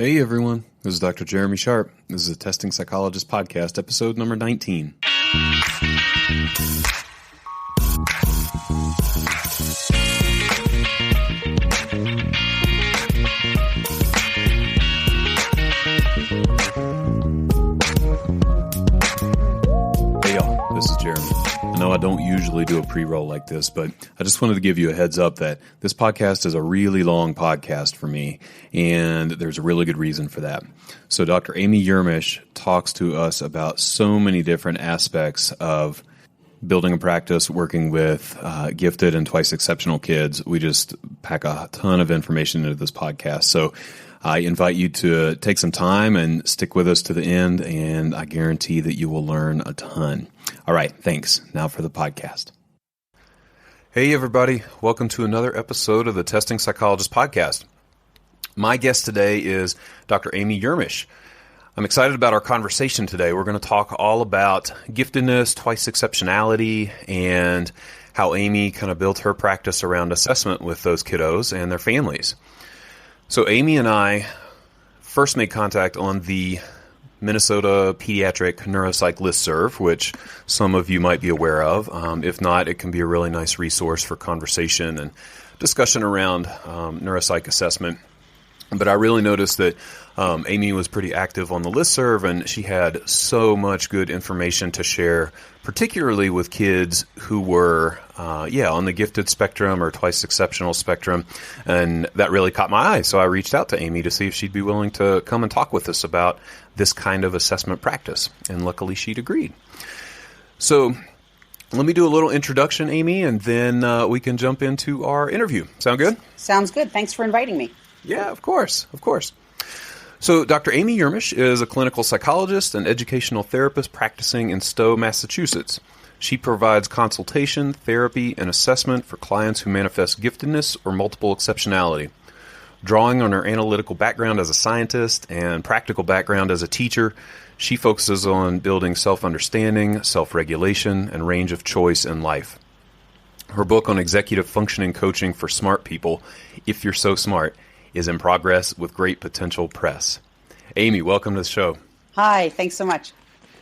Hey everyone, this is Dr. Jeremy Sharp. This is a Testing Psychologist podcast, episode number 19. Hey y'all, this is Jeremy. I know I don't usually do a pre-roll like this, but I just wanted to give you a heads up that this podcast is a really long podcast for me, and there's a really good reason for that. So Dr. Aimee Yermish talks to us about so many different aspects of building a practice, working with gifted and twice exceptional kids. We just pack a ton of information into this podcast. So I invite you to take some time and stick with us to the end, and I guarantee that you will learn a ton. All right, thanks. Now for the podcast. Hey, everybody. Welcome to another episode of the Testing Psychologist podcast. My guest today is Dr. Aimee Yermish. I'm excited about our conversation today. We're going to talk all about giftedness, twice exceptionality, and how Aimee kind of built her practice around assessment with those kiddos and their families. So Aimee and I first made contact on the Minnesota Pediatric Neuropsych Listserv, which some of you might be aware of. If not, it can be a really nice resource for conversation and discussion around neuropsych assessment. But I really noticed that Aimee was pretty active on the listserv, and she had so much good information to share, particularly with kids who were, on the gifted spectrum or twice exceptional spectrum, and that really caught my eye. So I reached out to Aimee to see if she'd be willing to come and talk with us about this kind of assessment practice, and luckily she'd agreed. So let me do a little introduction, Aimee, and then we can jump into our interview. Sound good? Sounds good. Thanks for inviting me. Yeah, of course. So Dr. Aimee Yermish is a clinical psychologist and educational therapist practicing in Stowe, Massachusetts. She provides consultation, therapy, and assessment for clients who manifest giftedness or multiple exceptionality. Drawing on her analytical background as a scientist and practical background as a teacher, she focuses on building self-understanding, self-regulation, and range of choice in life. Her book on executive functioning coaching for smart people, If You're So Smart, is in progress with great potential press. Aimee, welcome to the show. Hi, thanks so much.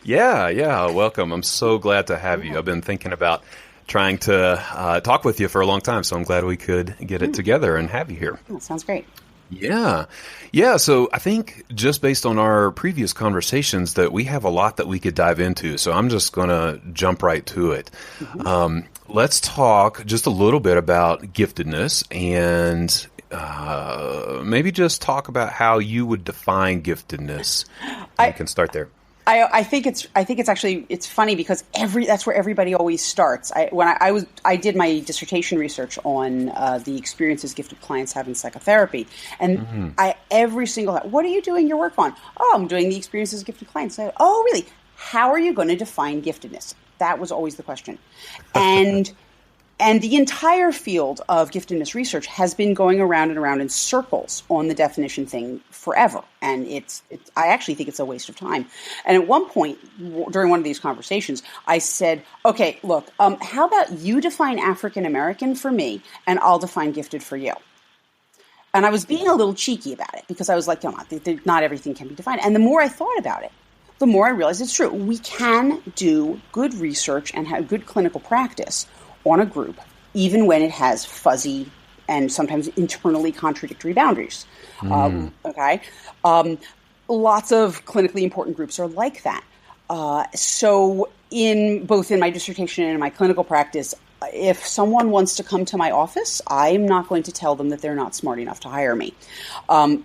Yeah, welcome. I'm so glad to have you. I've been thinking about trying to talk with you for a long time, so I'm glad we could get it together and have you here. That sounds great. Yeah. So I think just based on our previous conversations that we have a lot that we could dive into, so I'm just going to jump right to it. Let's talk just a little bit about giftedness and maybe just talk about how you would define giftedness. You can start there. I think it's actually funny because that's where everybody always starts. I did my dissertation research on the experiences gifted clients have in psychotherapy, and every single what are you doing your work on? Oh, I'm doing the experiences of gifted clients. Oh, really? How are you going to define giftedness? That was always the question, And the entire field of giftedness research has been going around and around in circles on the definition thing forever. And I actually think it's a waste of time. And at one point during one of these conversations, I said, okay, look, how about you define African American for me and I'll define gifted for you? And I was being a little cheeky about it because I was like, not everything can be defined. And the more I thought about it, the more I realized it's true. We can do good research and have good clinical practice on a group, even when it has fuzzy and sometimes internally contradictory boundaries. Okay. Lots of clinically important groups are like that. So both in my dissertation and in my clinical practice, if someone wants to come to my office, I'm not going to tell them that they're not smart enough to hire me.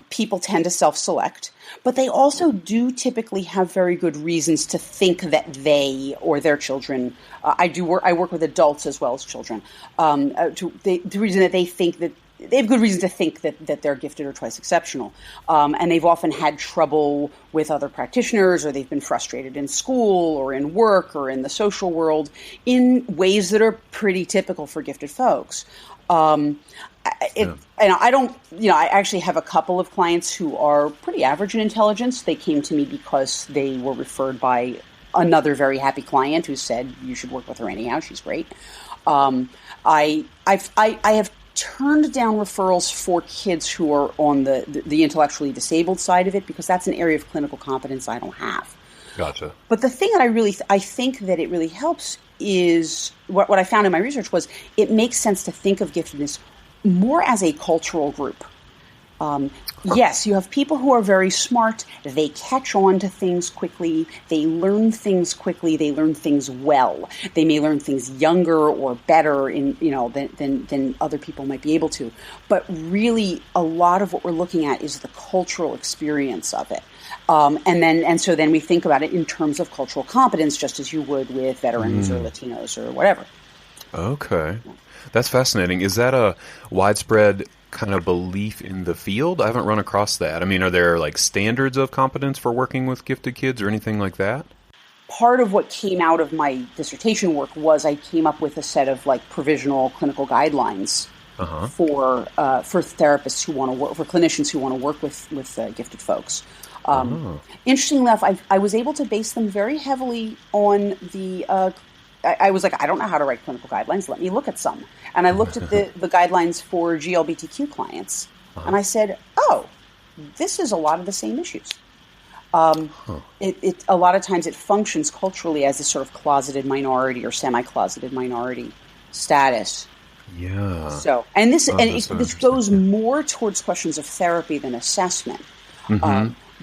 People tend to self-select, but they also do typically have very good reasons to think that they or their children. I work with adults as well as children. The reason that they think that they have good reason to think that they're gifted or twice exceptional, and they've often had trouble with other practitioners, or they've been frustrated in school or in work or in the social world in ways that are pretty typical for gifted folks. And I actually have a couple of clients who are pretty average in intelligence. They came to me because they were referred by another very happy client who said, you should work with her anyhow. She's great. I have turned down referrals for kids who are on the intellectually disabled side of it, because that's an area of clinical competence I don't have. Gotcha. But the thing that I think that it really helps is what I found in my research was it makes sense to think of giftedness more as a cultural group. Yes, you have people who are very smart. They catch on to things quickly. They learn things quickly. They learn things well. They may learn things younger or better than other people might be able to. But really, a lot of what we're looking at is the cultural experience of it. So then we think about it in terms of cultural competence, just as you would with veterans or Latinos or whatever. Okay. That's fascinating. Is that a widespread kind of belief in the field? I haven't run across that. I mean, are there like standards of competence for working with gifted kids or anything like that? Part of what came out of my dissertation work was I came up with a set of like provisional clinical guidelines for therapists who want to work, for clinicians who want to work with gifted folks. Interestingly enough, I was able to base them very heavily on the I was like, I don't know how to write clinical guidelines. Let me look at some. And I looked at the guidelines for GLBTQ clients, and I said, oh, this is a lot of the same issues. A lot of times it functions culturally as a sort of closeted minority or semi-closeted minority status. Yeah. So, and this goes more towards questions of therapy than assessment.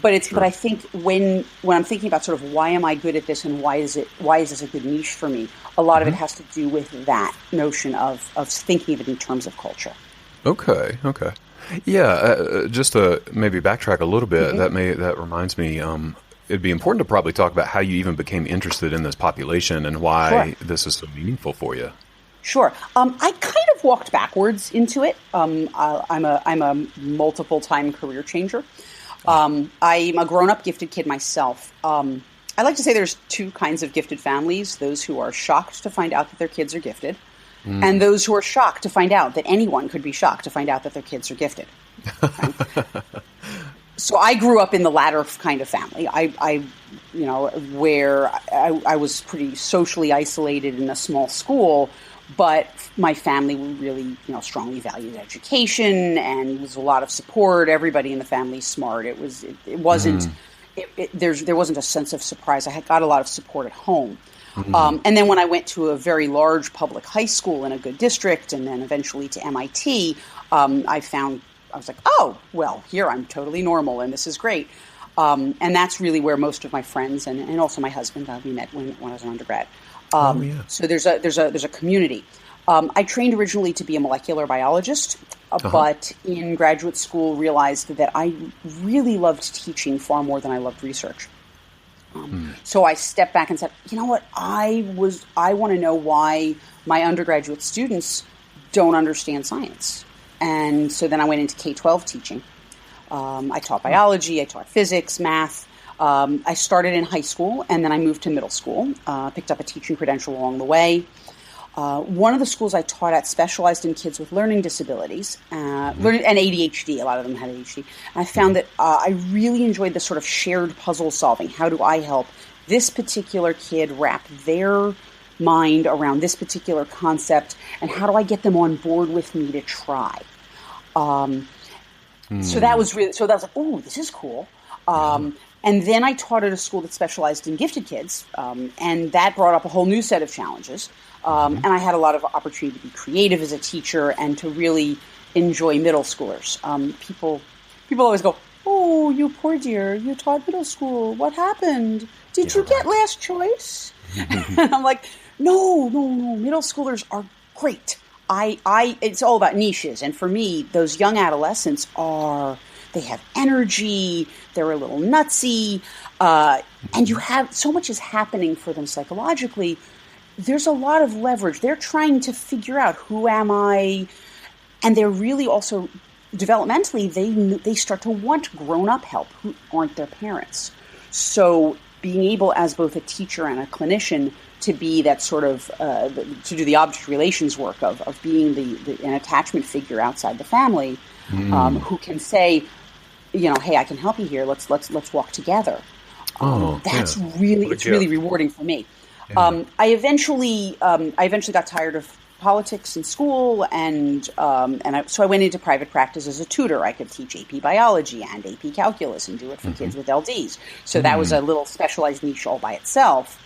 But I think when I'm thinking about sort of why am I good at this and why is this a good niche for me, a lot of it has to do with that notion of thinking of it in terms of culture. Okay. Yeah, just to maybe backtrack a little bit, that reminds me, it'd be important to probably talk about how you even became interested in this population and why this is so meaningful for you. Sure. I kind of walked backwards into it. I'm a multiple time career changer. I'm a grown-up gifted kid myself. I like to say there's two kinds of gifted families: those who are shocked to find out that their kids are gifted, and those who are shocked to find out that anyone could be shocked to find out that their kids are gifted. Okay? So I grew up in the latter kind of family. Where I was pretty socially isolated in a small school, but my family really, strongly valued education, and there was a lot of support. Everybody in the family is smart. There wasn't a sense of surprise. I got a lot of support at home. And then when I went to a very large public high school in a good district, and then eventually to MIT, I was like, oh, well, here I'm totally normal, and this is great. And that's really where most of my friends and also my husband, we met when I was an undergrad. So there's a community. I trained originally to be a molecular biologist, but in graduate school realized that I really loved teaching far more than I loved research. So I stepped back and said, you know what, I want to know why my undergraduate students don't understand science. And so then I went into K-12 teaching. I taught biology, I taught physics, math. I started in high school, and then I moved to middle school, picked up a teaching credential along the way. One of the schools I taught at specialized in kids with learning disabilities, and ADHD. A lot of them had ADHD. And I found that I really enjoyed the sort of shared puzzle solving. How do I help this particular kid wrap their mind around this particular concept, and how do I get them on board with me to try? So that was like, oh, this is cool. And then I taught at a school that specialized in gifted kids, and that brought up a whole new set of challenges. And I had a lot of opportunity to be creative as a teacher and to really enjoy middle schoolers. People always go, oh, you poor dear, you taught middle school. What happened? Did you get last choice? And I'm like, no, middle schoolers are great. It's all about niches. And for me, those young adolescents they have energy, they're a little nutsy, and you have so much is happening for them psychologically. There's a lot of leverage. They're trying to figure out, who am I? And they're really also, developmentally, they start to want grown-up help who aren't their parents. So being able, as both a teacher and a clinician, to be that sort of, to do the object relations work of being an attachment figure outside the family, who can say, hey, I can help you here. Let's walk together. It's really rewarding for me. Yeah. I eventually got tired of politics in school, so I went into private practice as a tutor. I could teach AP biology and AP calculus and do it for kids with LDs. So that was a little specialized niche all by itself.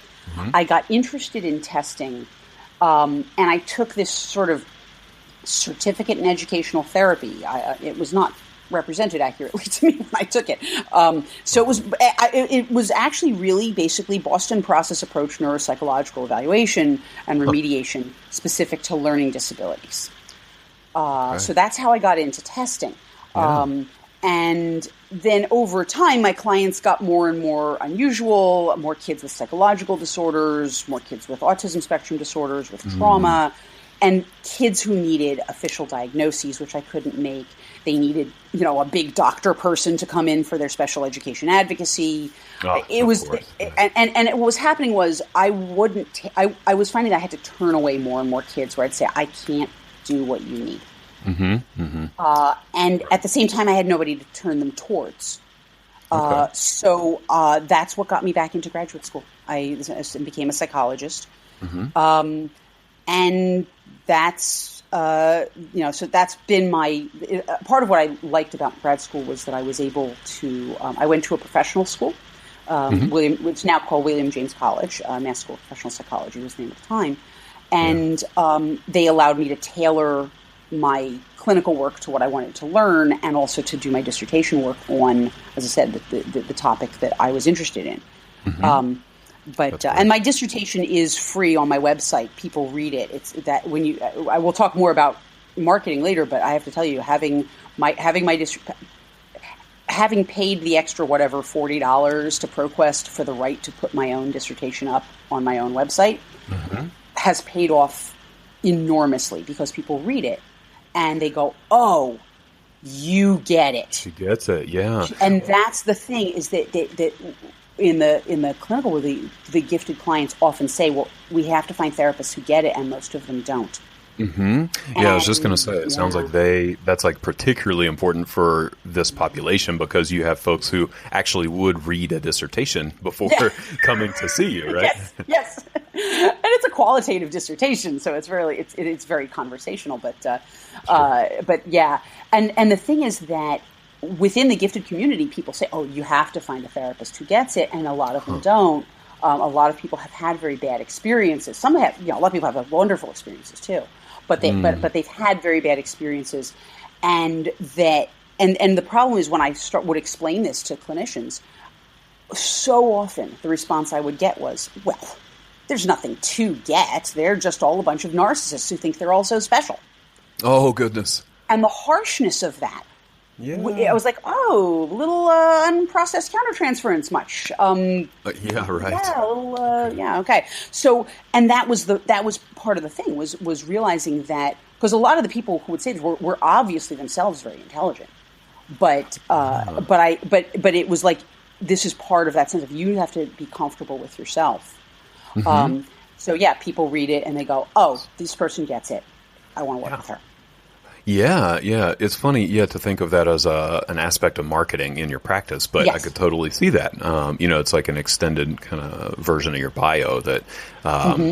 I got interested in testing, and I took this sort of certificate in educational therapy. It was not represented accurately to me when I took it. So it was actually really basically Boston process approach neuropsychological evaluation and remediation specific to learning disabilities. So that's how I got into testing. And then over time, my clients got more and more unusual, more kids with psychological disorders, more kids with autism spectrum disorders, with trauma, and kids who needed official diagnoses, which I couldn't make. They needed, a big doctor person to come in for their special education advocacy. And what was happening was I was finding that I had to turn away more and more kids where I'd say, I can't do what you need. And at the same time, I had nobody to turn them towards. So that's what got me back into graduate school. I became a psychologist. And that's, so that's been part of what I liked about grad school was that I was able to, I went to a professional school, it's now called William James College, Mass School of Professional Psychology was the name at the time. And they allowed me to tailor my clinical work to what I wanted to learn and also to do my dissertation work on, as I said, the topic that I was interested in. And my dissertation is free on my website. People read it. It's that I will talk more about marketing later, but I have to tell you, having paid the extra $40 to ProQuest for the right to put my own dissertation up on my own website has paid off enormously because people read it and they go, "Oh, you get it." She gets it, yeah. And that's the thing is that in the clinical where the gifted clients often say, well, we have to find therapists who get it, and most of them don't. Yeah, I was just going to say, it sounds like that's like particularly important for this population because you have folks who actually would read a dissertation before coming to see you, right? Yes. And it's a qualitative dissertation, so it's very conversational, but yeah. And the thing is that within the gifted community, people say, oh, you have to find a therapist who gets it, and a lot of them don't. A lot of people have had very bad experiences. Some have, a lot of people have wonderful experiences too, but they've had very bad experiences, and the problem is when I would explain this to clinicians, so often the response I would get was, well, there's nothing to get. They're just all a bunch of narcissists who think they're all so special. Oh, goodness. And the harshness of that. Yeah. I was like, oh, little unprocessed countertransference much. Yeah, right. Yeah, a little, okay. So, and that was part of the thing was realizing that, because a lot of the people who would say this were obviously themselves very intelligent, but it was like, this is part of that sense of you have to be comfortable with yourself. So yeah, people read it and they go, oh, this person gets it. I want to work with her. Yeah. It's funny, to think of that as an aspect of marketing in your practice, but I could totally see that. It's like an extended kind of version of your bio that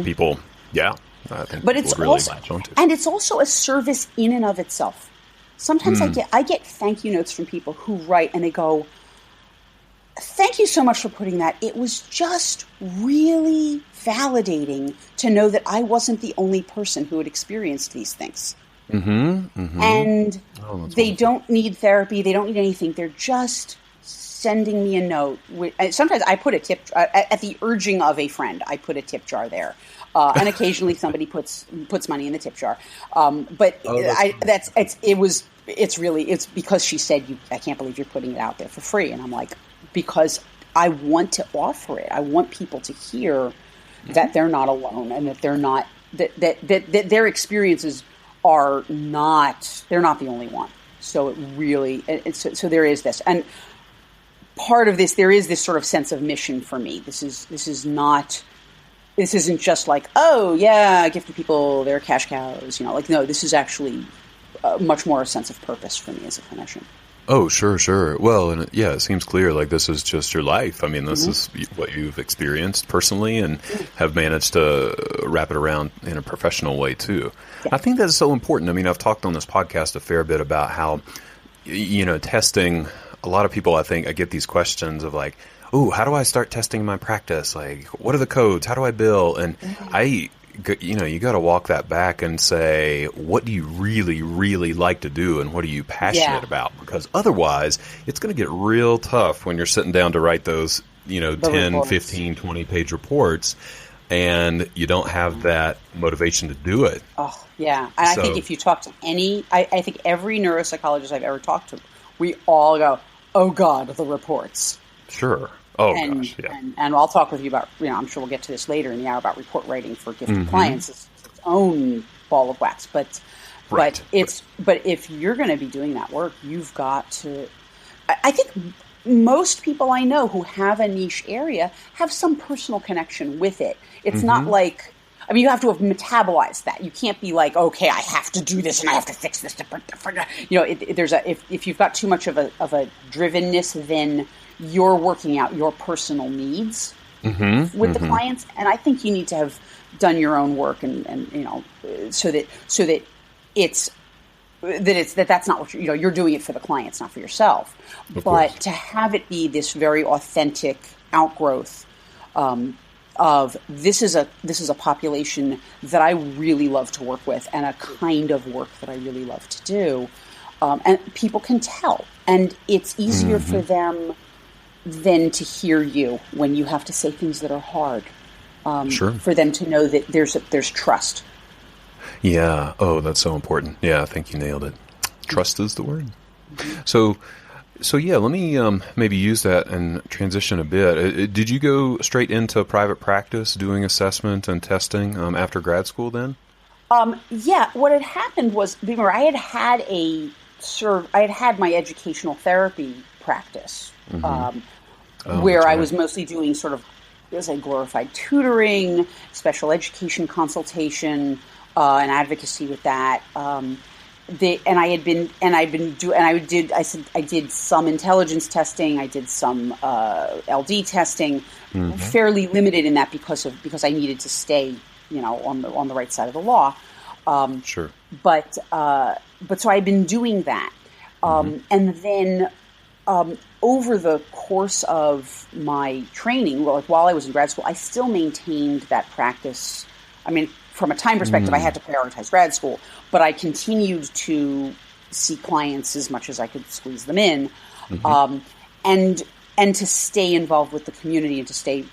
people, I think but it's really also, latch onto. And it's also a service in and of itself. Sometimes I get thank you notes from people who write and they go, thank you so much for putting that. It was just really validating to know that I wasn't the only person who had experienced these things. And they don't need therapy. They don't need anything. They're just sending me a note. Sometimes I put a tip at the urging of a friend. I put a tip jar there, and occasionally somebody puts money in the tip jar. It's because she said, I can't believe you're putting it out there for free, and I'm like, because I want to offer it. I want people to hear that they're not alone and that they're not that their experiences are not, they're not the only one. So it really, so there is this. And part of this, there is this sort of sense of mission for me. This isn't just like, oh yeah, gifted people, they're cash cows, no, this is actually much more a sense of purpose for me as a clinician. Oh, sure, sure. Well, and yeah, it seems clear like this is just your life. I mean, this is what you've experienced personally and have managed to wrap it around in a professional way too. Yeah. I think that's so important. I mean, I've talked on this podcast a fair bit about how, testing, a lot of people, I get these questions of like, oh, how do I start testing my practice? Like, what are the codes? How do I bill? And you got to walk that back and say, what do you really, really like to do and what are you passionate about? Because otherwise, it's going to get real tough when you're sitting down to write those, 10, reports. 15, 20-page reports and you don't have that motivation to do it. Oh, yeah. And I think if you talk to I think every neuropsychologist I've ever talked to, we all go, oh, God, the reports. Sure. Oh, gosh, yeah. And I'll talk with you about, I'm sure we'll get to this later in the hour about report writing for gifted clients. It's its own ball of wax. But if you're going to be doing that work, you've got to, I think most people I know who have a niche area have some personal connection with it. It's not like, you have to have metabolized that. You can't be like, okay, I have to do this and I have to fix this. If you've got too much of a drivenness, then you're working out your personal needs with the clients, and I think you need to have done your own work, and so that that's not what you're doing it for the clients, not for yourself. But to have it be this very authentic outgrowth of this is a population that I really love to work with, and a kind of work that I really love to do, and people can tell, and it's easier for them than to hear you when you have to say things that are hard. For them to know that there's trust. Yeah. Oh, that's so important. Yeah, I think you nailed it. Trust is the word. So yeah, let me maybe use that and transition a bit. Did you go straight into private practice doing assessment and testing after grad school then? Yeah. What had happened was, remember, I had had my educational therapy practice, where I was mostly doing sort of, glorified tutoring, special education consultation, and advocacy with that. I did some intelligence testing. I did some LD testing, fairly limited in that because I needed to stay, on the right side of the law. Sure. But so I've been doing that, and then over the course of my training, while I was in grad school, I still maintained that practice. From a time perspective, I had to prioritize grad school, but I continued to see clients as much as I could squeeze them in, and to stay involved with the community, and to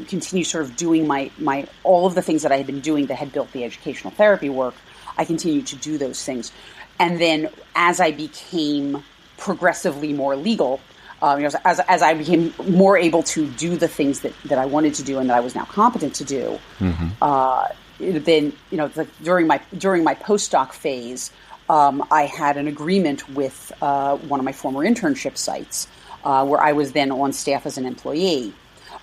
continue sort of doing my all of the things that I had been doing that had built the educational therapy work. I continued to do those things, and then as I became progressively more legal, as I became more able to do the things that I wanted to do and that I was now competent to do, then during my postdoc phase, I had an agreement with one of my former internship sites where I was then on staff as an employee.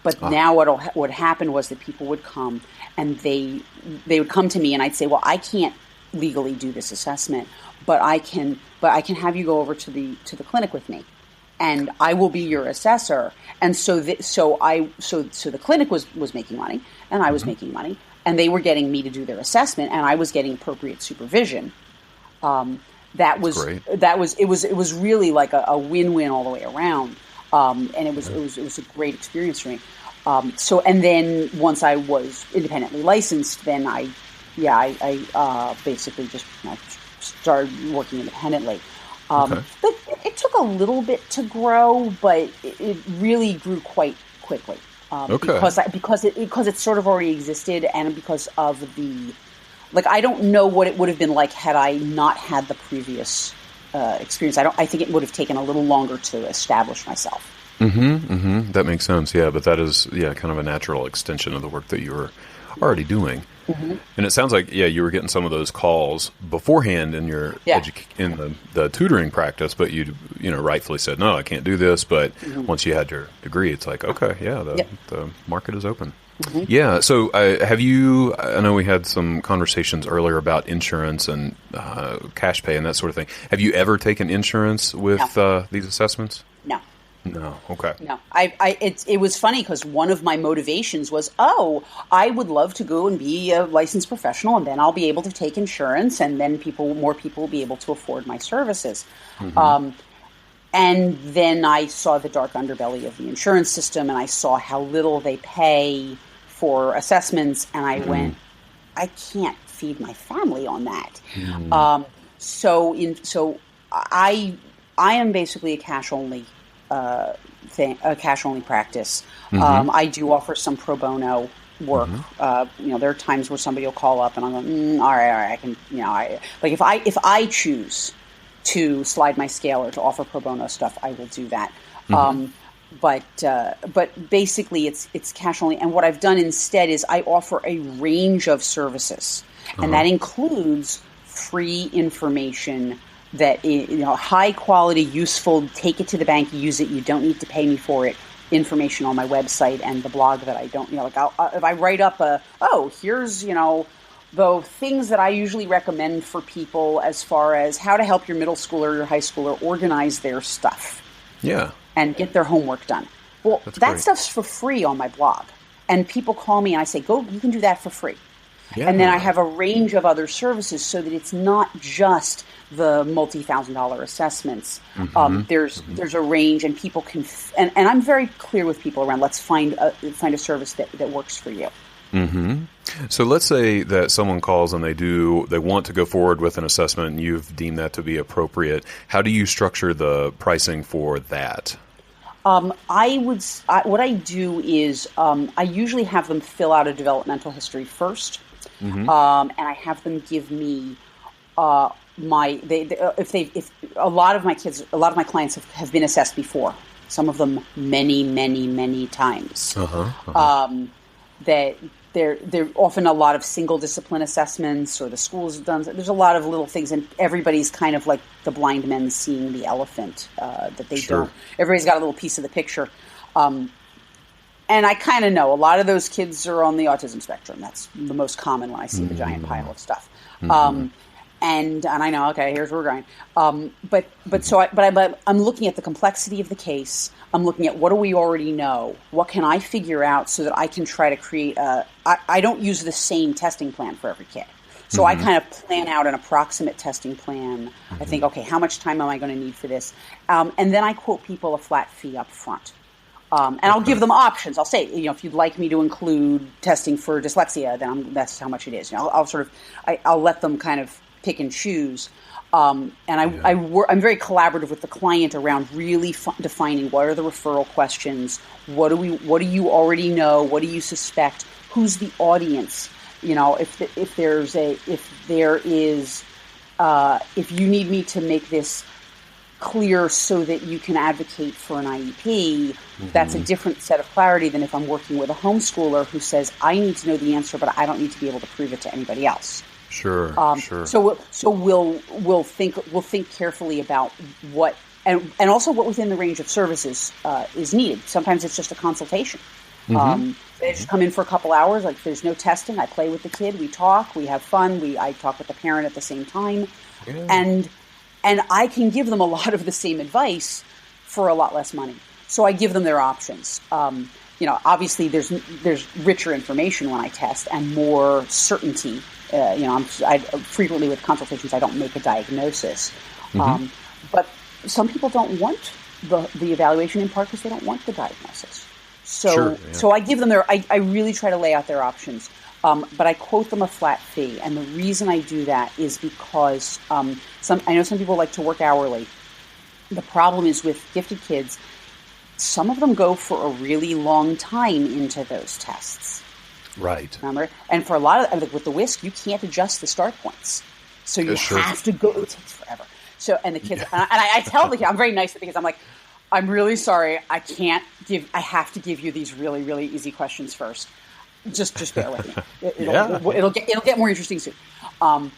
But now what happened was that people would come and they would come to me and I'd say, well, I can't legally do this assessment, but I can have you go over to the clinic with me, and I will be your assessor. And so the clinic was making money, and I was making money, and they were getting me to do their assessment, and I was getting appropriate supervision. It was really like a win-win all the way around, and it was a great experience for me. And then once I was independently licensed, then I basically just started working independently. But it took a little bit to grow, but it really grew quite quickly. Because it sort of already existed, and because of I don't know what it would have been like had I not had the previous experience. I think it would have taken a little longer to establish myself. That makes sense. Yeah, but that is kind of a natural extension of the work that you were already doing. Mm-hmm. And it sounds like, you were getting some of those calls beforehand in your in the tutoring practice, but you rightfully said, no, I can't do this. But once you had your degree, it's like, okay, the market is open. Mm-hmm. Yeah. So have you, I know we had some conversations earlier about insurance and cash pay and that sort of thing. Have you ever taken insurance with these assessments? No. No. Okay. No. It was funny because one of my motivations was, I would love to go and be a licensed professional, and then I'll be able to take insurance, and then more people will be able to afford my services. Mm-hmm. And then I saw the dark underbelly of the insurance system, and I saw how little they pay for assessments, and I went, I can't feed my family on that. Mm. So I am basically a cash only practice. Mm-hmm. I do offer some pro bono work. Mm-hmm. There are times where somebody will call up, and I'm going, all right, I can, if I choose to slide my scale or to offer pro bono stuff, I will do that. Mm-hmm. But basically it's cash only. And what I've done instead is I offer a range of services, and that includes free information that is, high quality, useful, take it to the bank, use it. You don't need to pay me for it. Information on my website and the blog that I don't, if I write up here's, the things that I usually recommend for people as far as how to help your middle schooler or your high schooler organize their stuff. Yeah. And get their homework done. Well, that stuff's for free on my blog. And people call me and I say, you can do that for free. Yeah. And then I have a range of other services so that it's not just the multi-$1,000 assessments. Mm-hmm. There's a range, and people can, and I'm very clear with people around, let's find a service that works for you. Mm-hmm. So let's say that someone calls and they want to go forward with an assessment, and you've deemed that to be appropriate. How do you structure the pricing for that? What I do is I usually have them fill out a developmental history first, and I have them give me if a lot of my clients have been assessed before, some of them many times. That they're often a lot of single discipline assessments, or the schools have done. There's a lot of little things, and everybody's kind of like the blind men seeing the elephant that they don't. Everybody's got a little piece of the picture, and I kind of know a lot of those kids are on the autism spectrum. That's the most common when I see the giant pile of stuff. And I know, okay, here's where we're going. But I'm looking at the complexity of the case. I'm looking at what do we already know? What can I figure out so that I can try to create I don't use the same testing plan for every kid. So I kind of plan out an approximate testing plan. I think, okay, how much time am I going to need for this? And then I quote people a flat fee up front. And I'll give them options. I'll say, if you'd like me to include testing for dyslexia, then that's how much it is. I'll let them kind of pick and choose. I'm very collaborative with the client around really defining what are the referral questions, what do you already know, what do you suspect, who's the audience, if you need me to make this clear so that you can advocate for an IEP, that's a different set of clarity than if I'm working with a homeschooler who says, I need to know the answer, but I don't need to be able to prove it to anybody else. Sure. So we'll think carefully about what, and also what within the range of services is needed. Sometimes it's just a consultation. They just come in for a couple hours. Like, there's no testing. I play with the kid. We talk. We have fun. I talk with the parent at the same time, and I can give them a lot of the same advice for a lot less money. So I give them their options. Obviously there's richer information when I test and more certainty. I frequently with consultations, I don't make a diagnosis. But some people don't want the evaluation, in part because they don't want the diagnosis. So I give them I really try to lay out their options. But I quote them a flat fee. And the reason I do that is because I know some people like to work hourly. The problem is with gifted kids, some of them go for a really long time into those tests. Right. Remember? And for a lot of, with the WISC, you can't adjust the start points. So you have to go, it takes forever. So, and the kids, and I tell the kids, I'm very nice to the kids. I'm like, I'm really sorry. I have to give you these really, really easy questions first. Just bear with me. It'll get more interesting soon. But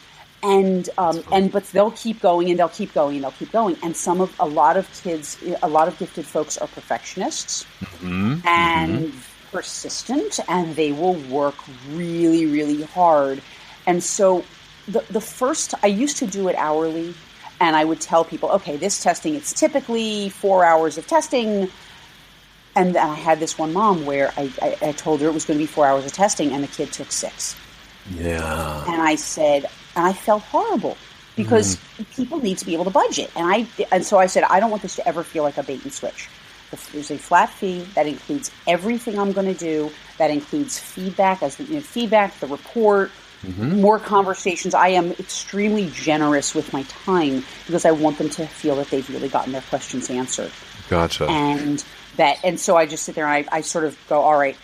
they'll keep going and they'll keep going and they'll keep going. And a lot of gifted folks are perfectionists and persistent, and they will work really, really hard. And so I used to do it hourly, and I would tell people, okay, this testing, it's typically 4 hours of testing. And I had this one mom where I told her it was going to be 4 hours of testing, and the kid took 6. Yeah. And I said, and I felt horrible because people need to be able to budget. And so I said, I don't want this to ever feel like a bait and switch. There's a flat fee that includes everything I'm going to do. That includes feedback, the report, more conversations. I am extremely generous with my time because I want them to feel that they've really gotten their questions answered. Gotcha. And so I just sit there and I sort of go, all right,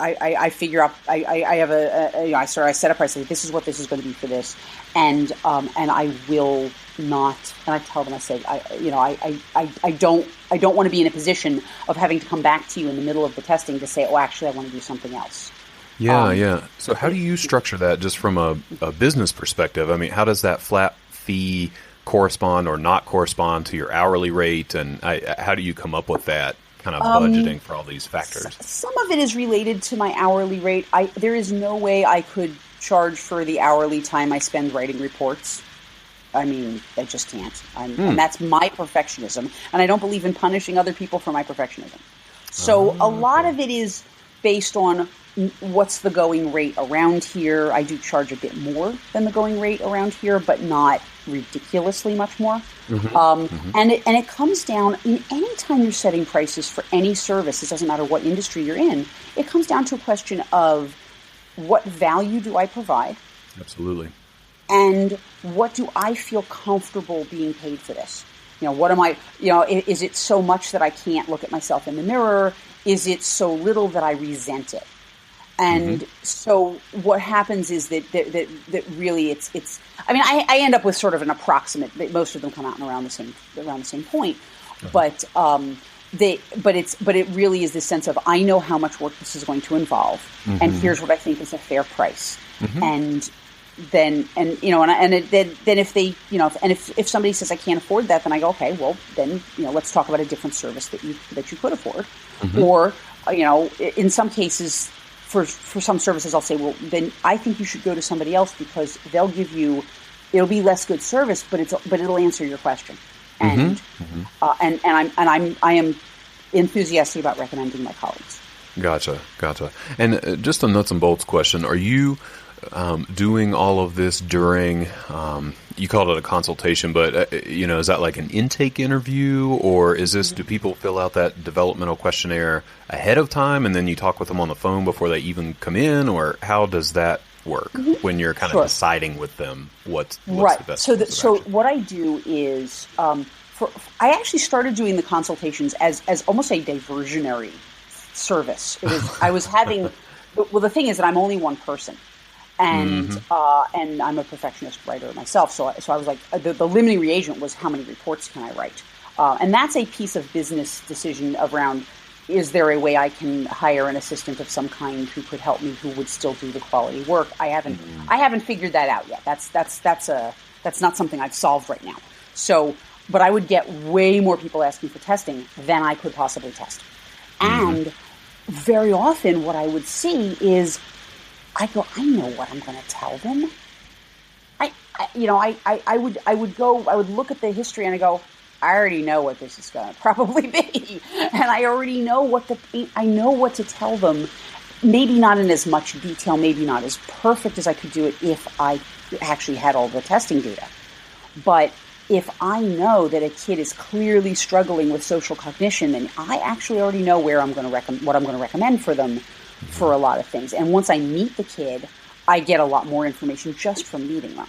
I figure out, I set up, I say, this is what this is going to be for this. And I will not, and I tell them, I say, I don't want to be in a position of having to come back to you in the middle of the testing to say, oh, actually, I want to do something else. Yeah. So how do you structure that just from a business perspective? I mean, how does that flat fee correspond or not correspond to your hourly rate? And how do you come up with that kind of budgeting for all these factors? Some of it is related to my hourly rate. There is no way I could charge for the hourly time I spend writing reports. I mean, I just can't. And that's my perfectionism. And I don't believe in punishing other people for my perfectionism. So a lot of it is based on what's the going rate around here. I do charge a bit more than the going rate around here, but not ridiculously much more. And it comes down, anytime you're setting prices for any service, it doesn't matter what industry you're in, it comes down to a question of what value do I provide? Absolutely. And what do I feel comfortable being paid for this? What am I, is it so much that I can't look at myself in the mirror? Is it so little that I resent it? And so what happens is that really it's. I mean, I end up with sort of an approximate. Most of them come out around the same point, but it really is this sense of I know how much work this is going to involve, and here's what I think is a fair price, and then if somebody says I can't afford that, then I go, okay, well then let's talk about a different service that you could afford, or in some cases. For some services, I'll say, well, then I think you should go to somebody else because they'll give you, it'll be less good service, but it'll answer your question. And I am enthusiastic about recommending my colleagues. Gotcha. And just a nuts and bolts question: are you doing all of this during? You called it a consultation, but is that like an intake interview, or is this? Do people fill out that developmental questionnaire ahead of time, and then you talk with them on the phone before they even come in, or how does that work when you're kind of deciding with them what's the best? So what I do is, I actually started doing the consultations as almost a diversionary service. I was having. Well, the thing is that I'm only one person. And I'm a perfectionist writer myself, so I was like, the limiting reagent was how many reports can I write, and that's a piece of business decision around: is there a way I can hire an assistant of some kind who could help me, who would still do the quality work? I haven't figured that out yet. That's not something I've solved right now. So, but I would get way more people asking for testing than I could possibly test, and very often what I would see is. I go, I know what I'm going to tell them. I would look at the history and I go, I already know what this is going to probably be. And I already know I know what to tell them. Maybe not in as much detail, maybe not as perfect as I could do it if I actually had all the testing data. But if I know that a kid is clearly struggling with social cognition, then I actually already know what I'm going to recommend for them. For a lot of things. And once I meet the kid, I get a lot more information just from meeting them.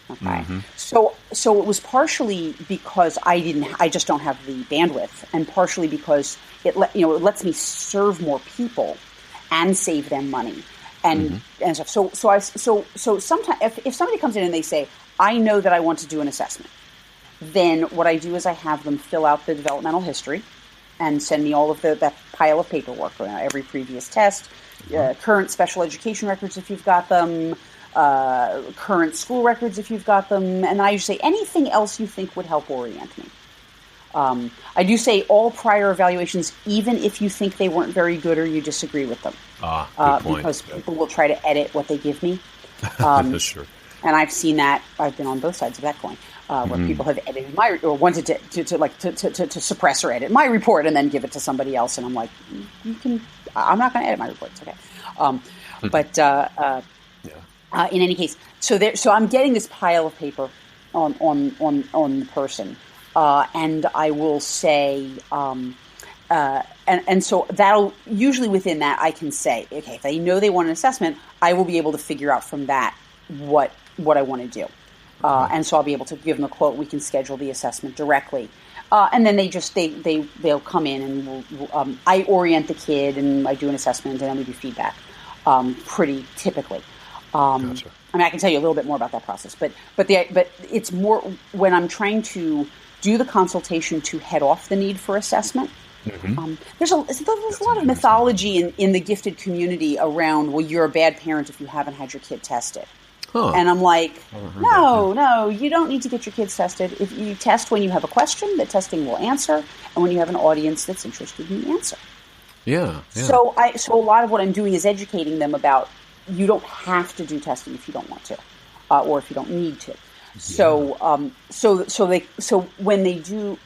Okay. So it was partially because I just don't have the bandwidth, and partially because it lets me serve more people and save them money and stuff. So sometimes if somebody comes in and they say, I know that I want to do an assessment, then what I do is I have them fill out the developmental history and send me all of that pile of paperwork, every previous test, current special education records if you've got them, current school records if you've got them, and I usually say anything else you think would help orient me. I do say all prior evaluations, even if you think they weren't very good or you disagree with them. Good point. Because people will try to edit what they give me. Sure. And I've seen that. I've been on both sides of that coin, where people have edited my or wanted to suppress or edit my report and then give it to somebody else. And I'm like, I'm not going to edit my report. It's okay. But in any case, so I'm getting this pile of paper on the person. And I will say, and so that'll usually within that I can say, okay, if they know they want an assessment, I will be able to figure out from that what I want to do. And so I'll be able to give them a quote. We can schedule the assessment directly. And then they'll come in and I orient the kid and I do an assessment and then we do feedback, pretty typically. Gotcha. I mean, I can tell you a little bit more about that process, but it's more when I'm trying to do the consultation to head off the need for assessment. There's a lot of mythology in the gifted community around, well, you're a bad parent if you haven't had your kid tested. And I'm like, no, you don't need to get your kids tested. If you test when you have a question that testing will answer, and when you have an audience that's interested in the answer. Yeah. So a lot of what I'm doing is educating them about you don't have to do testing if you don't want to, or if you don't need to. So when they do,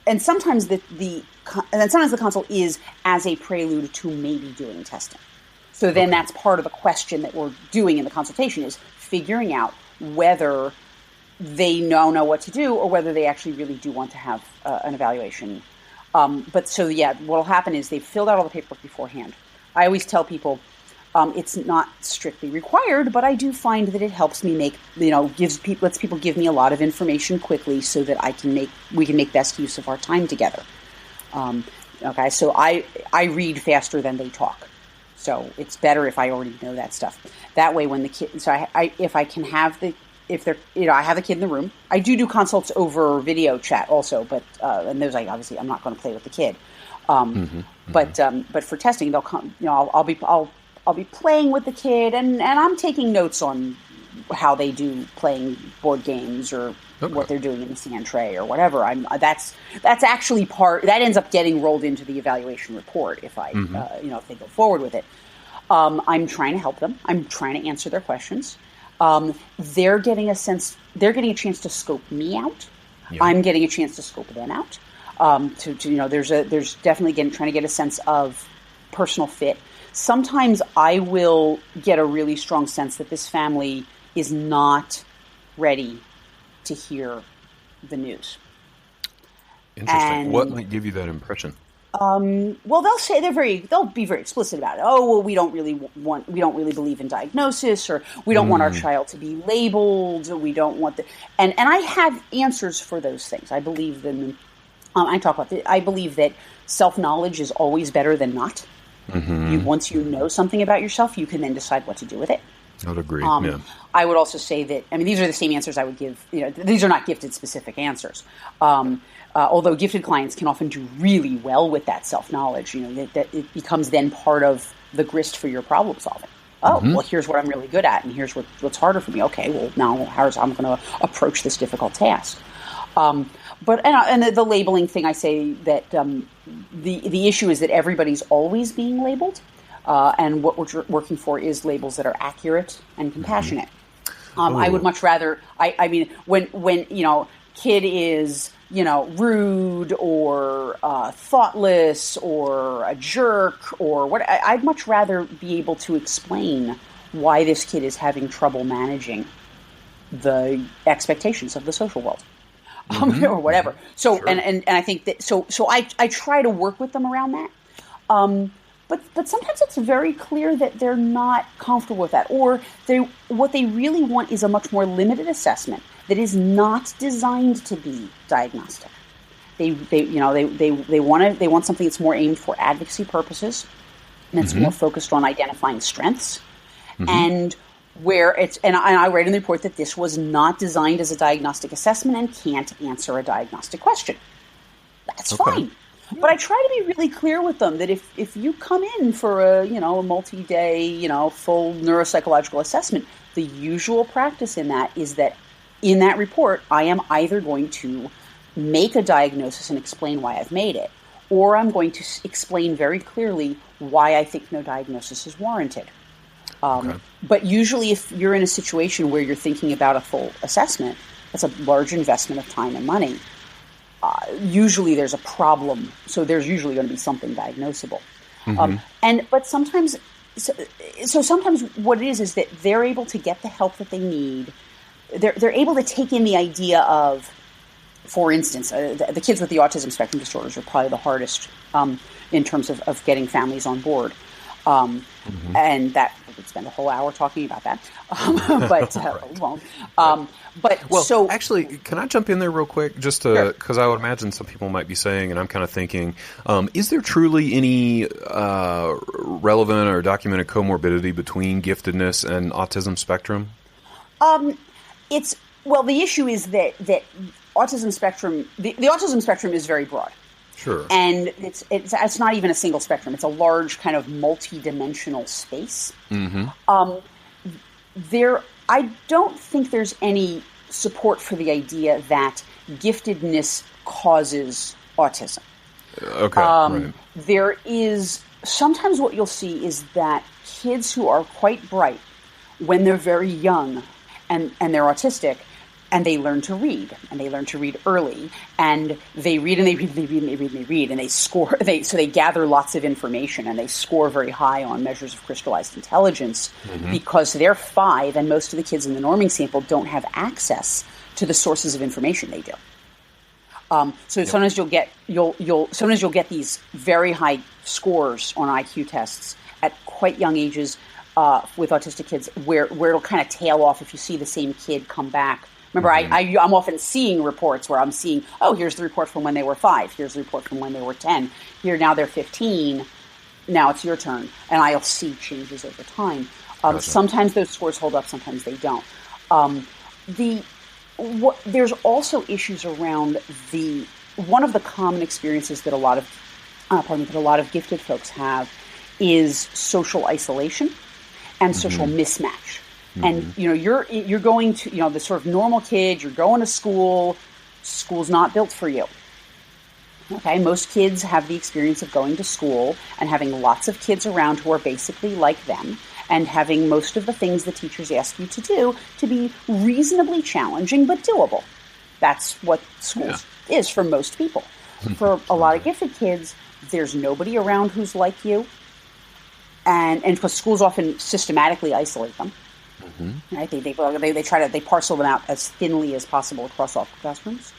and sometimes the consult is as a prelude to maybe doing testing. So then that's part of the question that we're doing in the consultation is figuring out whether they know what to do or whether they actually really do want to have an evaluation. But what'll happen is they've filled out all the paperwork beforehand. I always tell people, it's not strictly required, but I do find that it helps me lets people give me a lot of information quickly so that we can make best use of our time together. So I read faster than they talk. So it's better if I already know that stuff. That way when the kid, so if I can have I have the kid in the room. I do consults over video chat also, but, and those obviously I'm not going to play with the kid. But for testing, they'll come, I'll be playing with the kid and I'm taking notes on how they do playing board games or what they're doing in the sand tray or whatever. That's actually that ends up getting rolled into the evaluation report if if they go forward with it. I'm trying to help them. I'm trying to answer their questions. They're getting a chance to scope me out. Yeah. I'm getting a chance to scope them out. There's definitely trying to get a sense of personal fit. Sometimes I will get a really strong sense that this family is not ready to hear the news. Interesting. And, what might give you that impression? Well, they'll be very explicit about it. Oh, well, we don't really believe in diagnosis, or we don't want our child to be labeled, or we don't want and I have answers for those things. I believe them. I talk about it. I believe that self-knowledge is always better than not. Once you know something about yourself, you can then decide what to do with it. I would agree. I would also say that, these are the same answers I would give. These are not gifted specific answers. Although gifted clients can often do really well with that self-knowledge, that it becomes then part of the grist for your problem solving. Well, here's what I'm really good at, and here's what's harder for me. Okay, well, now I'm going to approach this difficult task. But the labeling thing, I say that the issue is that everybody's always being labeled, and what we're working for is labels that are accurate and compassionate. I would much rather. When kid is rude or thoughtless or a jerk or what, I'd much rather be able to explain why this kid is having trouble managing the expectations of the social world. Or whatever. So, sure. and I think that, so I try to work with them around that. But sometimes it's very clear that they're not comfortable with that, or what they really want is a much more limited assessment that is not designed to be diagnostic. They want something that's more aimed for advocacy purposes, and it's more focused on identifying strengths, and where and I write in the report that this was not designed as a diagnostic assessment and can't answer a diagnostic question. That's fine. But I try to be really clear with them that if you come in for a multi-day, full neuropsychological assessment, the usual practice in that is that in that report, I am either going to make a diagnosis and explain why I've made it, or I'm going to explain very clearly why I think no diagnosis is warranted. But usually if you're in a situation where you're thinking about a full assessment, that's a large investment of time and money. Usually there's a problem, so there's usually going to be something diagnosable. But sometimes, so sometimes what it is that they're able to get the help that they need. They're able to take in the idea of, for instance, the kids with the autism spectrum disorders are probably the hardest in terms of getting families on board. And that we could spend a whole hour talking about that, but we won't. Actually, can I jump in there real quick, just because I would imagine some people might be saying, and I'm kind of thinking, is there truly any relevant or documented comorbidity between giftedness and autism spectrum? The issue is that autism spectrum, the autism spectrum is very broad. Sure. And it's not even a single spectrum. It's a large kind of multi-dimensional space. I don't think there's any support for the idea that giftedness causes autism. Okay. Right. There is sometimes what you'll see is that kids who are quite bright when they're very young and they're autistic, and they learn to read, and they learn to read early, and they read and they read and they read and they read and they read, and they score. So they gather lots of information, and they score very high on measures of crystallized intelligence because they're 5, and most of the kids in the norming sample don't have access to the sources of information they do. Sometimes you'll get these very high scores on IQ tests at quite young ages with autistic kids, where it'll kind of tail off if you see the same kid come back. Remember, I'm often seeing reports where I'm seeing, here's the report from when they were 5. Here's the report from when they were 10. Here, now they're 15. Now it's your turn. And I'll see changes over time. Sometimes those scores hold up. Sometimes they don't. There's also issues around one of the common experiences that a lot of gifted folks have is social isolation and social mismatch. And, you're going to, the sort of normal kid, you're going to school's not built for you. Okay. Most kids have the experience of going to school and having lots of kids around who are basically like them, and having most of the things the teachers ask you to do to be reasonably challenging, but doable. That's what school is for most people. For a lot of gifted kids, there's nobody around who's like you. And because schools often systematically isolate them. Right? They parcel them out as thinly as possible across all classrooms.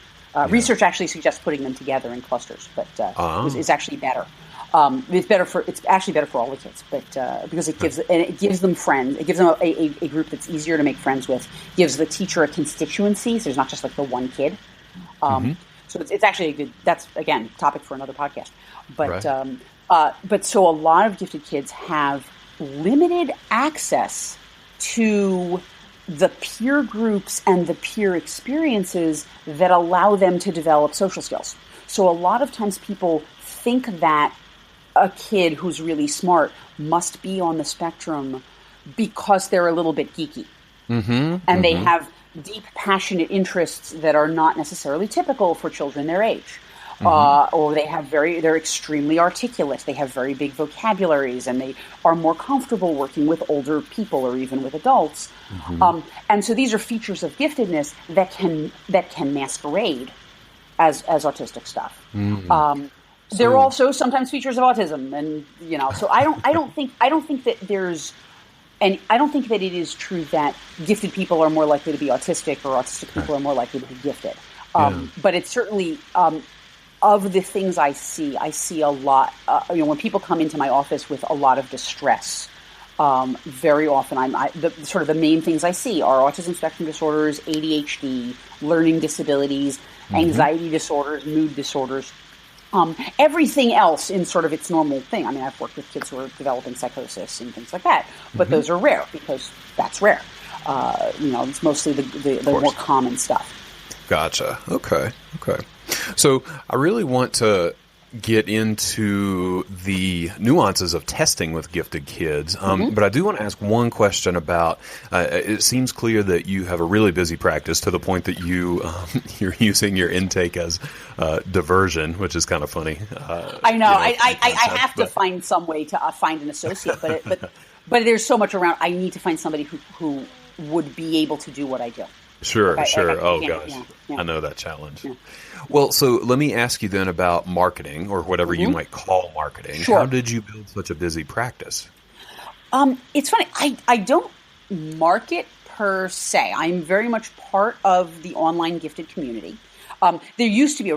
Research actually suggests putting them together in clusters, but it's actually better. It's actually better for all the kids, but because it gives them friends. It gives them a group that's easier to make friends with. Gives the teacher a constituency, so there's not just like the one kid. So it's actually a good. That's again topic for another podcast. But so a lot of gifted kids have limited access to the peer groups and the peer experiences that allow them to develop social skills. So a lot of times people think that a kid who's really smart must be on the spectrum because they're a little bit geeky. And they have deep, passionate interests that are not necessarily typical for children their age. Or they're extremely articulate. They have very big vocabularies, and they are more comfortable working with older people or even with adults. And so these are features of giftedness that can masquerade as autistic stuff. There are also sometimes features of autism, and so I don't think that there's. And I don't think that it is true that gifted people are more likely to be autistic or autistic people are more likely to be gifted. But it's certainly. Of the things I see a lot. When people come into my office with a lot of distress, very often the main things I see are autism spectrum disorders, ADHD, learning disabilities, anxiety disorders, mood disorders, everything else in sort of its normal thing. I mean, I've worked with kids who are developing psychosis and things like that, but those are rare because that's rare. It's mostly the more common stuff. Gotcha. Okay. So I really want to get into the nuances of testing with gifted kids, but I do want to ask one question about, it seems clear that you have a really busy practice to the point that you're using your intake as diversion, which is kind of funny. I know. I have to find some way to find an associate, but there's so much around. I need to find somebody who would be able to do what I do. Sure. Oh, gosh. Yeah. I know that challenge. Yeah. Well, so let me ask you then about marketing, or whatever you might call marketing. Sure. How did you build such a busy practice? It's funny. I don't market per se. I'm very much part of the online gifted community. There used to be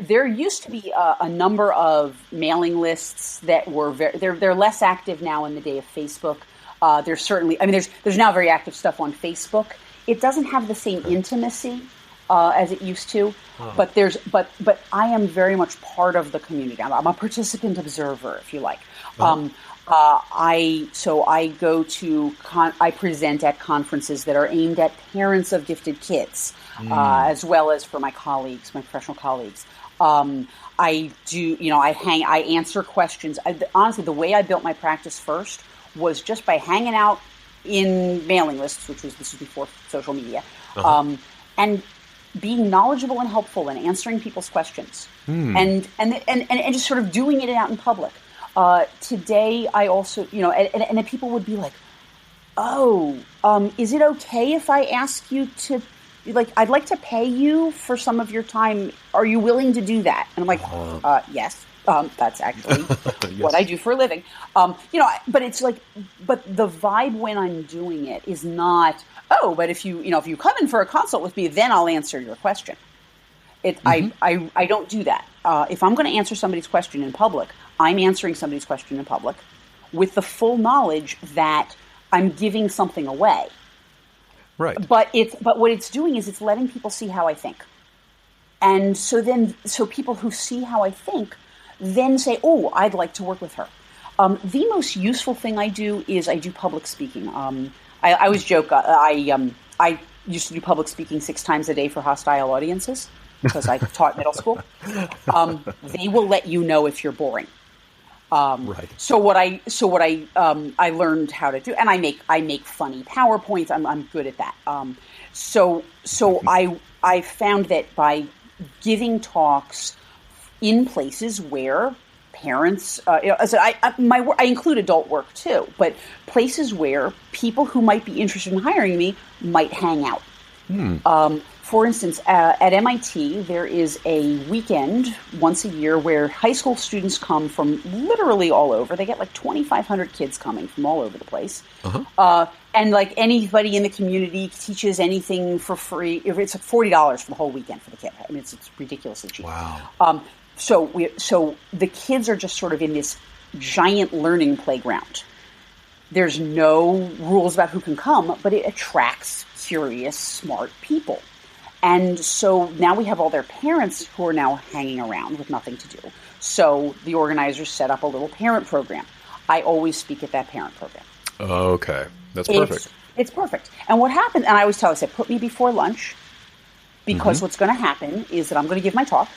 there used to be a number of mailing lists that were they're less active now in the day of Facebook. There's certainly, there's now very active stuff on Facebook. It doesn't have the same intimacy as it used to, but but I am very much part of the community. I'm a participant observer, if you like. I present at conferences that are aimed at parents of gifted kids, as well as for my colleagues, my professional colleagues. I answer questions. Honestly, the way I built my practice first was just by hanging out in mailing lists, this was before social media, and being knowledgeable and helpful and answering people's questions, and just sort of doing it out in public. Today, I also, and then people would be like, is it okay if I ask you to, I'd like to pay you for some of your time. Are you willing to do that? And I'm like, yes. That's actually what I do for a living. But it's but the vibe when I'm doing it is not, but if you come in for a consult with me, then I'll answer your question. I don't do that. If I'm going to answer somebody's question in public, I'm answering somebody's question in public with the full knowledge that I'm giving something away. Right. But what it's doing is it's letting people see how I think. And so people who see how I think then say, I'd like to work with her. The most useful thing I do is I do public speaking. I always joke, I used to do public speaking 6 times a day for hostile audiences because I taught middle school. They will let you know if you're boring. Right. So what I learned how to do, and I make funny PowerPoints. I'm good at that. I found that by giving talks in places where parents, I include adult work too, but places where people who might be interested in hiring me might hang out. For instance, at MIT, there is a weekend once a year where high school students come from literally all over. They get 2,500 kids coming from all over the place. And anybody in the community teaches anything for free. It's $40 for the whole weekend for the kid. It's ridiculously cheap. Wow. So the kids are just sort of in this giant learning playground. There's no rules about who can come, but it attracts curious, smart people. And so now we have all their parents who are now hanging around with nothing to do. So the organizers set up a little parent program. I always speak at that parent program. Okay. That's perfect. It's perfect. And what happens, and I always tell, I say, put me before lunch, because what's going to happen is that I'm going to give my talk,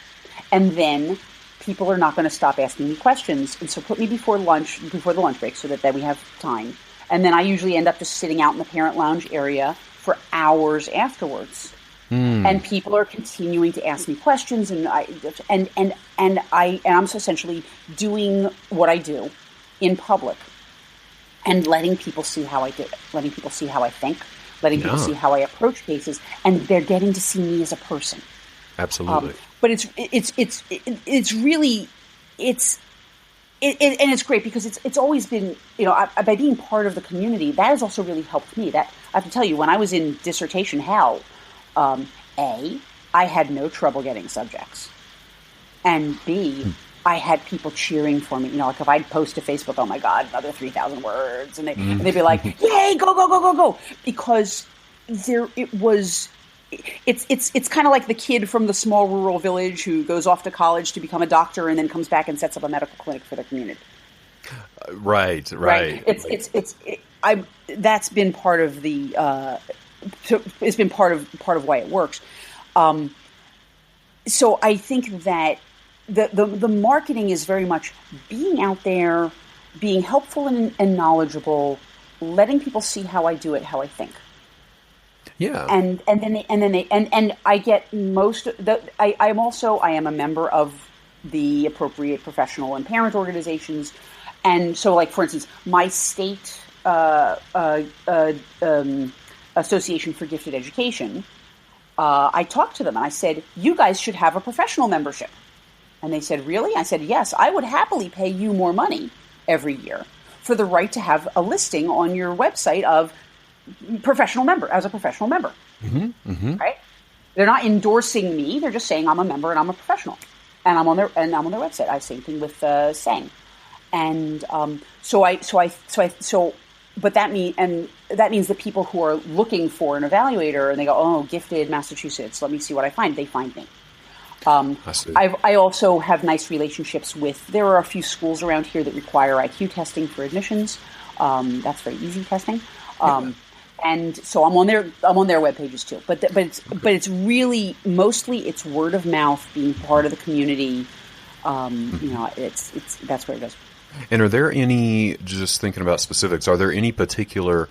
and then people are not going to stop asking me questions. And so put me before lunch, before the lunch break, so that then we have time. And then I usually end up just sitting out in the parent lounge area for hours afterwards. And people are continuing to ask me questions, and I'm so essentially doing what I do in public and letting people see how I do it, letting people see how I think, letting people see how I approach cases, and they're getting to see me as a person. Absolutely. But it's really and it's great because it's always been, by being part of the community, that has also really helped me. That I have to tell you, when I was in dissertation hell, I had no trouble getting subjects, and B, I had people cheering for me. If I'd post to Facebook, oh my God, another 3,000 words, and they'd be like, "Yay, go, go, go, go, go!" Because it's kind of like the kid from the small rural village who goes off to college to become a doctor and then comes back and sets up a medical clinic for the community. Right. That's been part of the. It's been part of why it works. so I think that the marketing is very much being out there, being helpful and knowledgeable, letting people see how I do it, how I think. Yeah. And then I get most I am a member of the appropriate professional and parent organizations. And so, like, for instance, my state Association for Gifted Education, I talked to them and I said, you guys should have a professional membership. And they said, really? I said, yes, I would happily pay you more money every year for the right to have a listing on your website of professional member, as a professional member. Mm-hmm, mm-hmm. Right? They're not endorsing me. They're just saying I'm a member and I'm a professional. And I'm on their website. I same thing with Sang. And but that means that people who are looking for an evaluator and they go, oh, Gifted Massachusetts, let me see what I find. They find me. I also have nice relationships there are a few schools around here that require IQ testing for admissions. That's very easy testing. And so I'm on their web pages too. But it's really mostly it's word of mouth, being part of the community. It's that's where it goes. And are there any, just thinking about specifics, are there any particular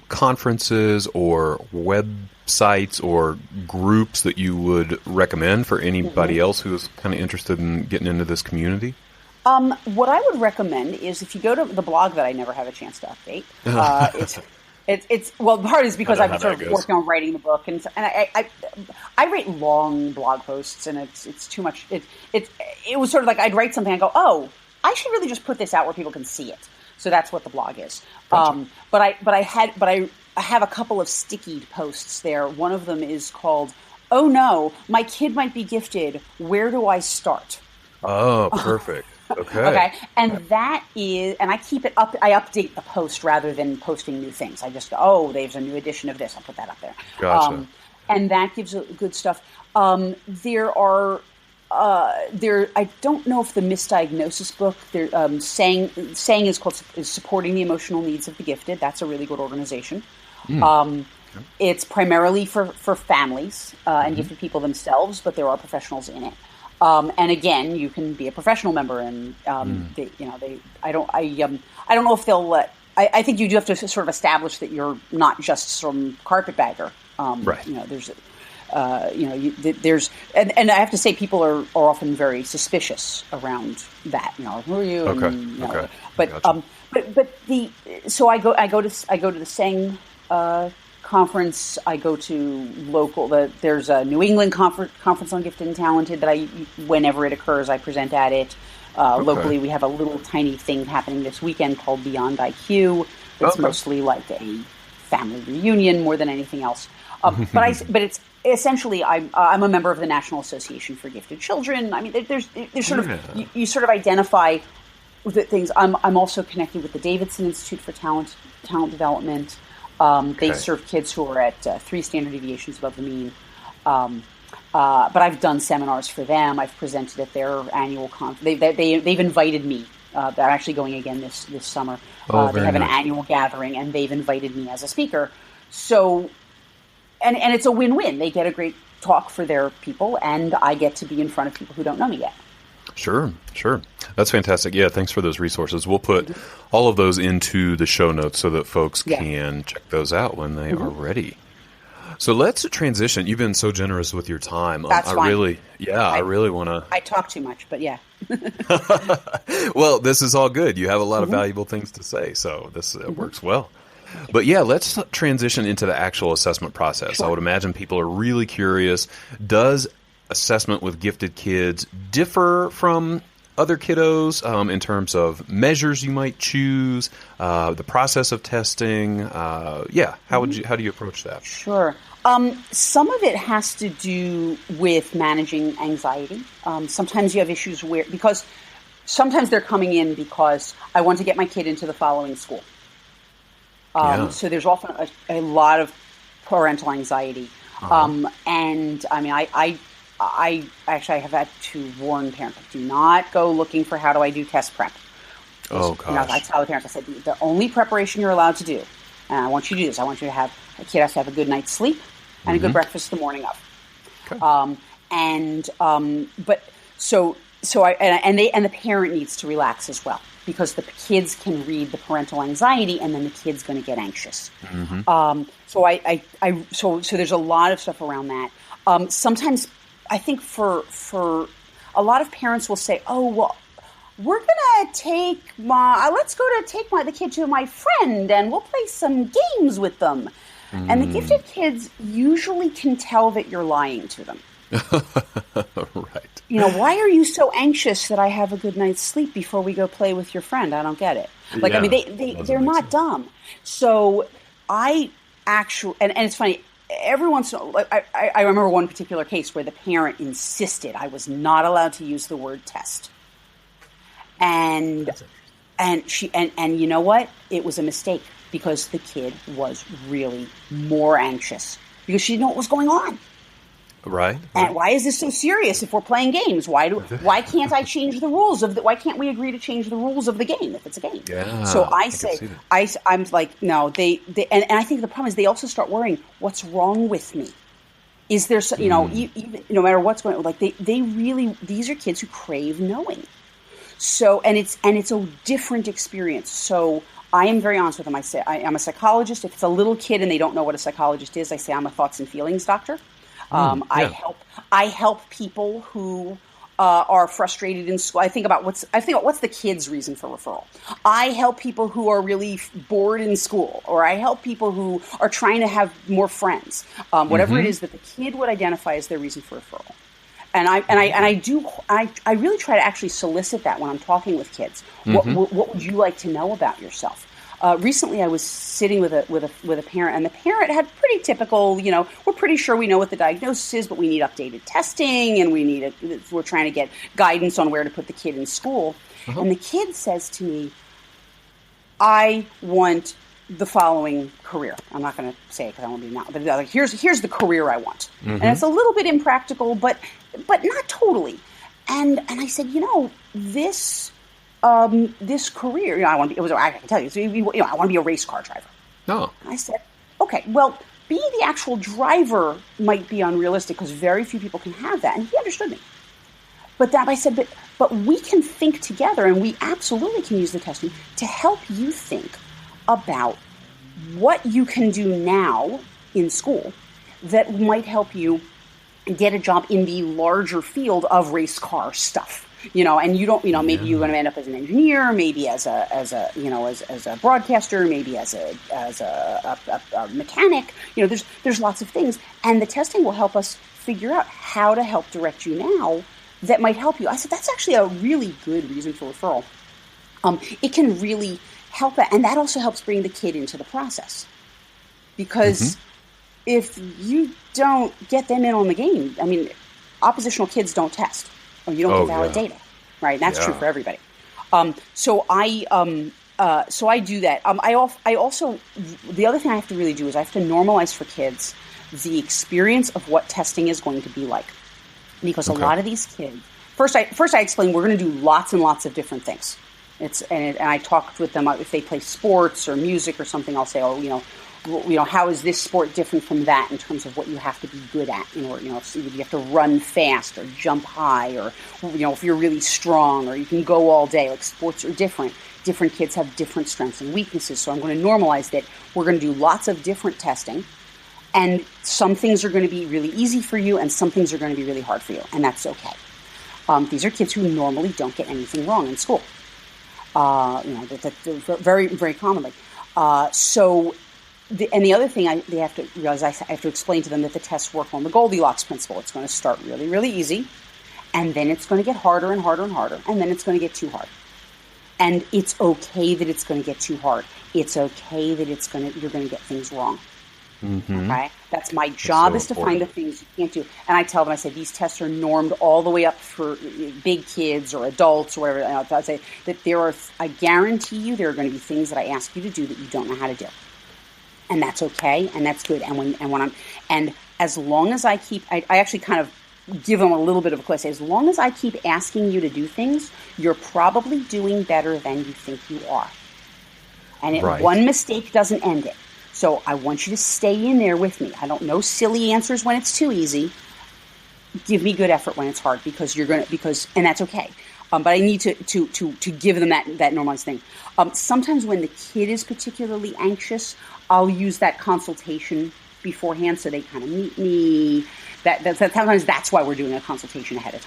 conferences or websites or groups that you would recommend for anybody else who's kind of interested in getting into this community? What I would recommend is if you go to the blog that I never have a chance to update. It's part is because I've sort of working on writing the book, and I write long blog posts, and it's too much. It was sort of like I'd write something, I go, oh, I should really just put this out where people can see it. So that's what the blog is. Gotcha. But I have a couple of sticky posts there. One of them is called, "Oh no, my kid might be gifted. Where do I start?" Oh, perfect. Okay. Okay. And that is, and I keep it up. I update the post rather than posting new things. I just go, oh, there's a new edition of this. I'll put that up there. Gotcha. And that gives good stuff. I don't know if the misdiagnosis book, saying is supporting the emotional needs of the gifted. That's a really good organization. It's primarily for families and gifted people themselves, but there are professionals in it. And again, you can be a professional member, and I don't know if they'll let. I think you do have to sort of establish that you're not just some carpetbagger. Right. There's and I have to say people are often very suspicious around that. Who are you? Okay. And, okay. But gotcha. So I go to the Sang conference. I go to local. There's a New England conference on gifted and talented that whenever it occurs, I present at it. Locally, we have a little tiny thing happening this weekend called Beyond IQ. It's mostly like a family reunion more than anything else. But it's essentially I'm a member of the National Association for Gifted Children. I mean, there's sort of you sort of identify with things. I'm also connected with the Davidson Institute for Talent Development. They serve kids who are at 3 standard deviations above the mean. But I've done seminars for them. I've presented at their annual conference. They've invited me. They're actually going again this summer. They have an annual gathering, and they've invited me as a speaker. So, and it's a win-win. They get a great talk for their people, and I get to be in front of people who don't know me yet. Sure. That's fantastic. Yeah, thanks for those resources. We'll put all of those into the show notes so that folks can check those out when they are ready. So let's transition. You've been so generous with your time. That's fine. I really want to... I talk too much, but yeah. Well, this is all good. You have a lot of valuable things to say, so this works well. But yeah, let's transition into the actual assessment process. Sure. I would imagine people are really curious. Does assessment with gifted kids differ from other kiddos in terms of measures you might choose, the process of testing? How do you approach that? Sure. Some of it has to do with managing anxiety. Sometimes you have issues because sometimes they're coming in because I want to get my kid into the following school. So there's often a lot of parental anxiety. And I mean, I actually have had to warn parents, do not go looking for how do I do test prep. Oh, gosh. I tell the parents, I said, the only preparation you're allowed to do, and I want you to do this, a kid has to have a good night's sleep and a good breakfast the morning of. Okay. And the parent needs to relax as well, because the kids can read the parental anxiety, and then the kid's going to get anxious. So there's a lot of stuff around that. Sometimes I think for a lot of parents will say, "Oh, well, we're gonna take the kid to my friend, and we'll play some games with them." And the gifted kids usually can tell that you're lying to them. Right. Why are you so anxious that I have a good night's sleep before we go play with your friend? I don't get it. They're not dumb. So I actually, and it's funny, every once in a while, I remember one particular case where the parent insisted I was not allowed to use the word test. And you know what? It was a mistake, because the kid was really more anxious because she didn't know what was going on. Right. And why is this so serious if we're playing games? Why can't I change the rules why can't we agree to change the rules of the game if it's a game? Yeah, so I'm like, no, they and I think the problem is they also start worrying, what's wrong with me? Is there, even, no matter what's going on, like they really, these are kids who crave knowing. So, and it's a different experience. So I am very honest with them. I say, I'm a psychologist. If it's a little kid and they don't know what a psychologist is, I say I'm a thoughts and feelings doctor. I help people who are frustrated in school. I think about what's the kid's reason for referral. I help people who are really bored in school, or I help people who are trying to have more friends. Whatever it is that the kid would identify as their reason for referral. And I really try to actually solicit that when I'm talking with kids. What would you like to know about yourself? Recently, I was sitting with a parent, and the parent had pretty typical, we're pretty sure we know what the diagnosis is, but we need updated testing, and we're trying to get guidance on where to put the kid in school. And the kid says to me, "I want the following career." I'm not going to say it because I won't be now, but like, here's the career I want, and it's a little bit impractical, but not totally. And I said, this career, I want to be, I can tell you, I want to be a race car driver. Oh. I said, okay, well, being the actual driver might be unrealistic because very few people can have that. And he understood me. But I said, but we can think together, and we absolutely can use the testing to help you think about what you can do now in school that might help you get a job in the larger field of race car stuff. And you don't, maybe you're going to end up as an engineer, maybe as a broadcaster, maybe as a mechanic. There's lots of things, and the testing will help us figure out how to help direct you now that might help you. I said that's actually a really good reason for referral. It can really help that, and that also helps bring the kid into the process, because if you don't get them in on the game, I mean, oppositional kids don't test. Or you don't get valid data, right? And that's true for everybody. So I do that. I also, the other thing I have to really do is I have to normalize for kids the experience of what testing is going to be like, because a lot of these kids. First, I explain we're going to do lots and lots of different things. And I talked with them if they play sports or music or something. I'll say, how is this sport different from that in terms of what you have to be good at? If you have to run fast or jump high, or if you're really strong, or you can go all day. Like, sports are different. Different kids have different strengths and weaknesses. So I'm going to normalize that we're going to do lots of different testing, and some things are going to be really easy for you, and some things are going to be really hard for you, and that's okay. These are kids who normally don't get anything wrong in school. Very, very commonly. And the other thing they have to realize, I have to explain to them that the tests work on the Goldilocks principle. It's going to start really, really easy, and then it's going to get harder and harder and harder, and then it's going to get too hard. And it's okay that it's going to get too hard. It's okay that you're going to get things wrong. Okay? That's my job, is to find the things you can't do. And I tell them, I say, these tests are normed all the way up for big kids or adults or whatever. I say that I guarantee you there are going to be things that I ask you to do that you don't know how to do. And that's okay, and that's good. And as long as I actually kind of give them a little bit of a clue. As long as I keep asking you to do things, you're probably doing better than you think you are. And one mistake doesn't end it. So I want you to stay in there with me. I don't know silly answers when it's too easy, give me good effort when it's hard and that's okay. But I need to give them that normalized thing. Sometimes when the kid is particularly anxious, I'll use that consultation beforehand so they kind of meet me. Sometimes that's why we're doing a consultation ahead of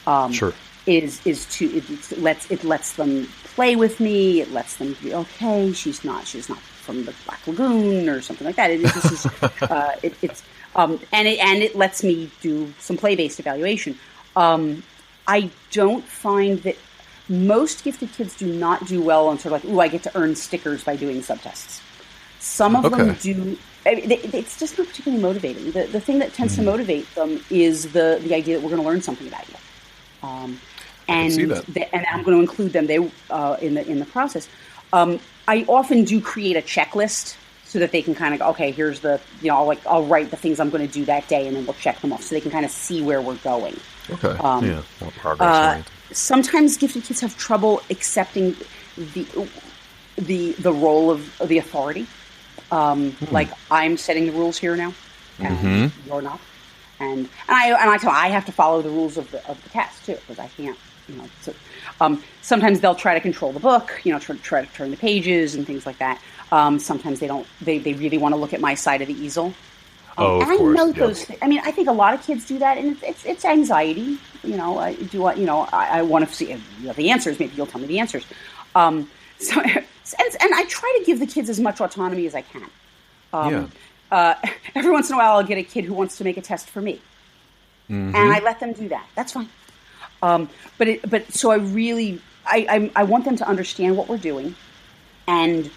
time. Sure. It lets them play with me. It lets them be okay. She's not from the Black Lagoon or something like that. And it lets me do some play-based evaluation. I don't find that most gifted kids do not do well on sort of like, I get to earn stickers by doing subtests. Some of them do. It's just not particularly motivating. The thing that tends to motivate them is the idea that we're going to learn something about you. And I'm going to include them in the process. I often do create a checklist so that they can kind of, okay, here's I'll write the things I'm going to do that day, and then we'll check them off so they can kind of see where we're going. Okay. More progress. Sometimes gifted kids have trouble accepting the role of the authority. Like, I'm setting the rules here now, and you're not. And I tell them I have to follow the rules of the test too, because I can't. Sometimes they'll try to control the book, try to turn the pages and things like that. Sometimes they don't. They really want to look at my side of the easel. Of and course. I know those. I mean, I think a lot of kids do that, and it's anxiety. I want to see the answers. Maybe you'll tell me the answers. And I try to give the kids as much autonomy as I can. Every once in a while, I'll get a kid who wants to make a test for me, and I let them do that. That's fine. So I want them to understand what we're doing, and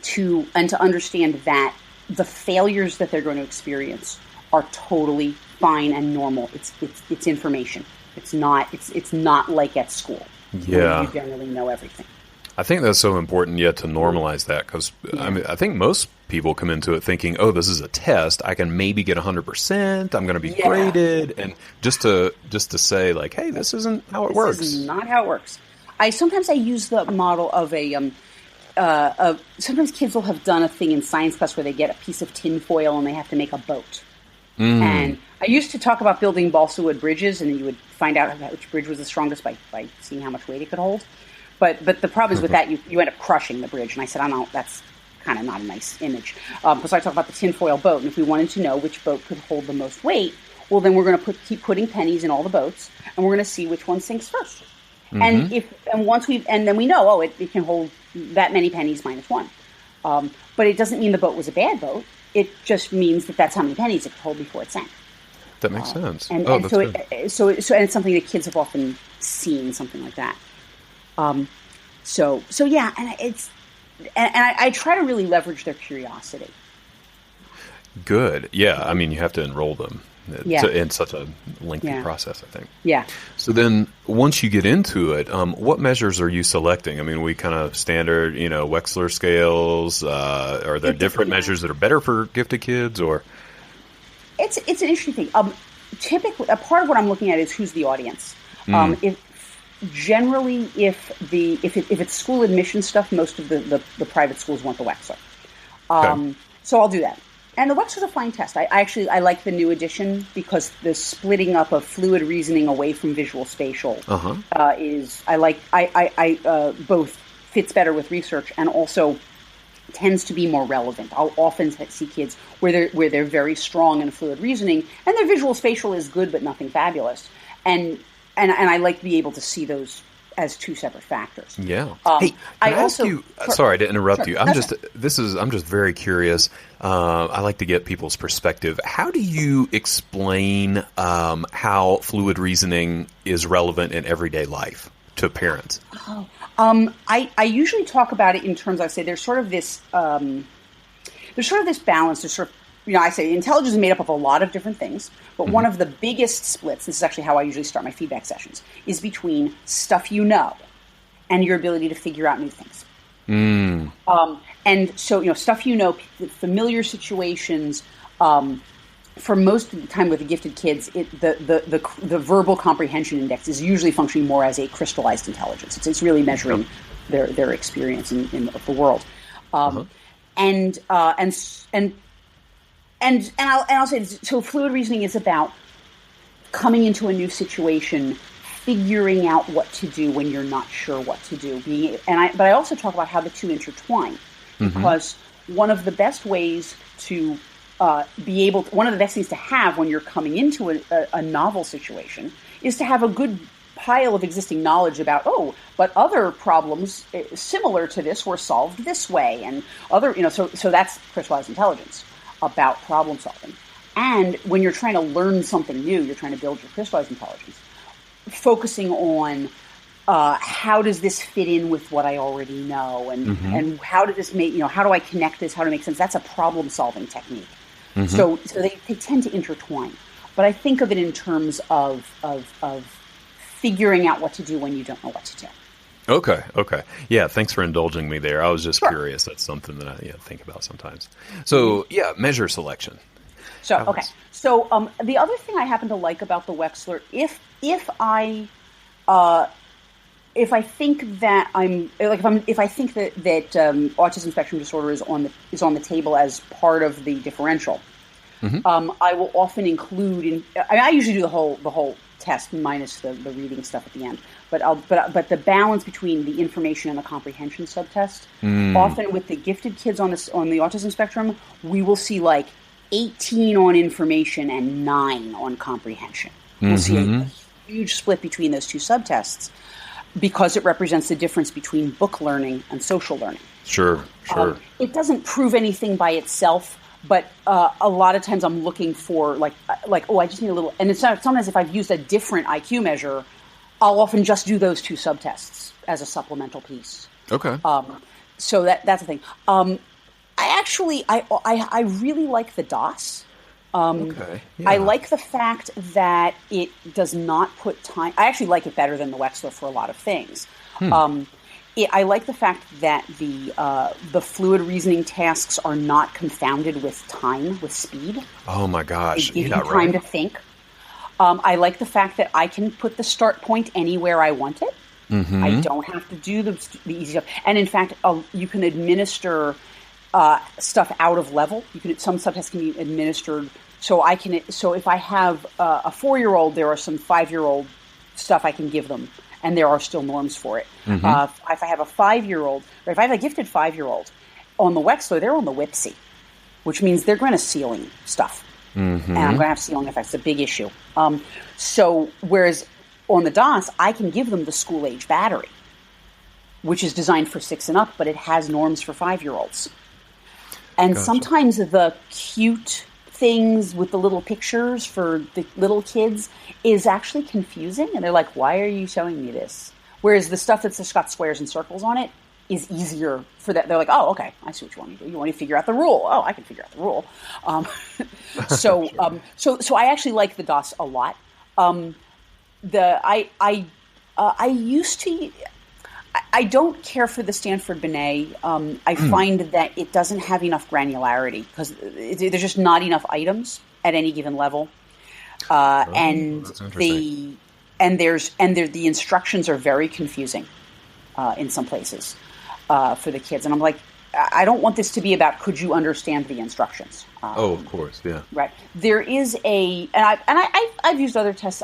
to understand that the failures that they're going to experience are totally fine and normal. It's information. It's not like at school. Yeah, where you generally know everything. I think that's so important yet to normalize that, because I think most people come into it thinking, oh, this is a test. I can maybe get 100%. I'm going to be graded. And just to say, like, hey, this isn't how it works. This is not how it works. Sometimes I use the model of sometimes kids will have done a thing in science class where they get a piece of tin foil and they have to make a boat. And I used to talk about building balsa wood bridges, and you would find out which bridge was the strongest by seeing how much weight it could hold. But the problem is with that, you end up crushing the bridge. And I said, that's kind of not a nice image. So I talk about the tinfoil boat. And if we wanted to know which boat could hold the most weight, well, then we're going to keep putting pennies in all the boats, and we're going to see which one sinks first. And then we know, it can hold that many pennies minus one. But it doesn't mean the boat was a bad boat. It just means that's how many pennies it could hold before it sank. That makes sense. And it's something that kids have often seen, something like that. And I try to really leverage their curiosity. Good. Yeah. I mean, you have to enroll them in such a lengthy process, I think. Yeah. So then once you get into it, what measures are you selecting? I mean, we kind of standard, Wechsler scales. Are there different measures that are better for gifted kids, or? It's an interesting thing. Typically, a part of what I'm looking at is who's the audience. Generally, if it's school admission stuff, most of the private schools want the Wechsler. So I'll do that. And the Wechsler's a fine test. I like the new edition because the splitting up of fluid reasoning away from visual spatial both fits better with research and also tends to be more relevant. I'll often see kids where they're very strong in fluid reasoning and their visual spatial is good but nothing fabulous. And I like to be able to see those as two separate factors. Yeah. Hey, I ask you? Sorry to interrupt you. I'm just very curious. I like to get people's perspective. How do you explain how fluid reasoning is relevant in everyday life to parents? I usually talk about it in terms. I say there's sort of this balance. There's sort of, I say intelligence is made up of a lot of different things, but one of the biggest splits, this is actually how I usually start my feedback sessions, is between stuff you know and your ability to figure out new things. And so, stuff familiar situations, for most of the time with the gifted kids, the verbal comprehension index is usually functioning more as a crystallized intelligence. It's really measuring their experience in the world. And I'll say this, so fluid reasoning is about coming into a new situation, figuring out what to do when you're not sure what to do. But I also talk about how the two intertwine, because one of the best ways to one of the best things to have when you're coming into a novel situation is to have a good pile of existing knowledge about, but other problems similar to this were solved this way, and other, so that's crystallized intelligence about problem solving. And when you're trying to learn something new, you're trying to build your crystallized intelligence, focusing on how does this fit in with what I already know, and how did this make, how do I connect this, how to make sense? That's a problem solving technique. So they tend to intertwine. But I think of it in terms of figuring out what to do when you don't know what to do. Okay. Yeah, thanks for indulging me there. I was just curious. That's something that I think about sometimes. So, measure selection. So the other thing I happen to like about the Wechsler, if I think that if I think that autism spectrum disorder is on the table as part of the differential, I will often include I usually do the whole test minus the reading stuff at the end, but the balance between the information and the comprehension subtest. Often with the gifted kids on the autism spectrum, we will see like 18 on information and 9 on comprehension. We'll see a huge split between those two subtests, because it represents the difference between book learning and social learning. Sure. It doesn't prove anything by itself, but a lot of times I'm looking for I just need a little. And it's not, sometimes if I've used a different IQ measure, I'll often just do those two subtests as a supplemental piece. Okay. So that's the thing. I really like the DOS. Okay. Yeah. I like the fact that it does not put time. I actually like it better than the Wechsler for a lot of things. I like the fact that the fluid reasoning tasks are not confounded with time, with speed. Oh my gosh! They give you time to think. I like the fact that I can put the start point anywhere I want it. I don't have to do the easy stuff. And in fact, you can administer stuff out of level. Some subtests can be administered. So if I have a 4-year-old, there are some 5-year-old stuff I can give them, and there are still norms for it. If I have a 5-year-old, or if I have a gifted 5-year-old on the Wechsler, they're on the WIPSI, which means they're going to ceiling stuff, and I'm going to have ceiling effects. It's a big issue. So whereas on the DOS, I can give them the school age battery, which is designed for 6 and up, but it has norms for 5-year-olds. And sometimes the cute things with the little pictures for the little kids is actually confusing. And they're like, why are you showing me this? Whereas the stuff that's just got squares and circles on it is easier for that. They're like, oh, okay, I see what you want to do. You want to figure out the rule. Oh, I can figure out the rule. So I actually like the DOS a lot. I don't care for the Stanford Binet. I find that it doesn't have enough granularity because there's just not enough items at any given level, and the instructions are very confusing in some places for the kids. And I'm like, I don't want this to be about could you understand the instructions. Of course, yeah. Right. There is I've used other tests.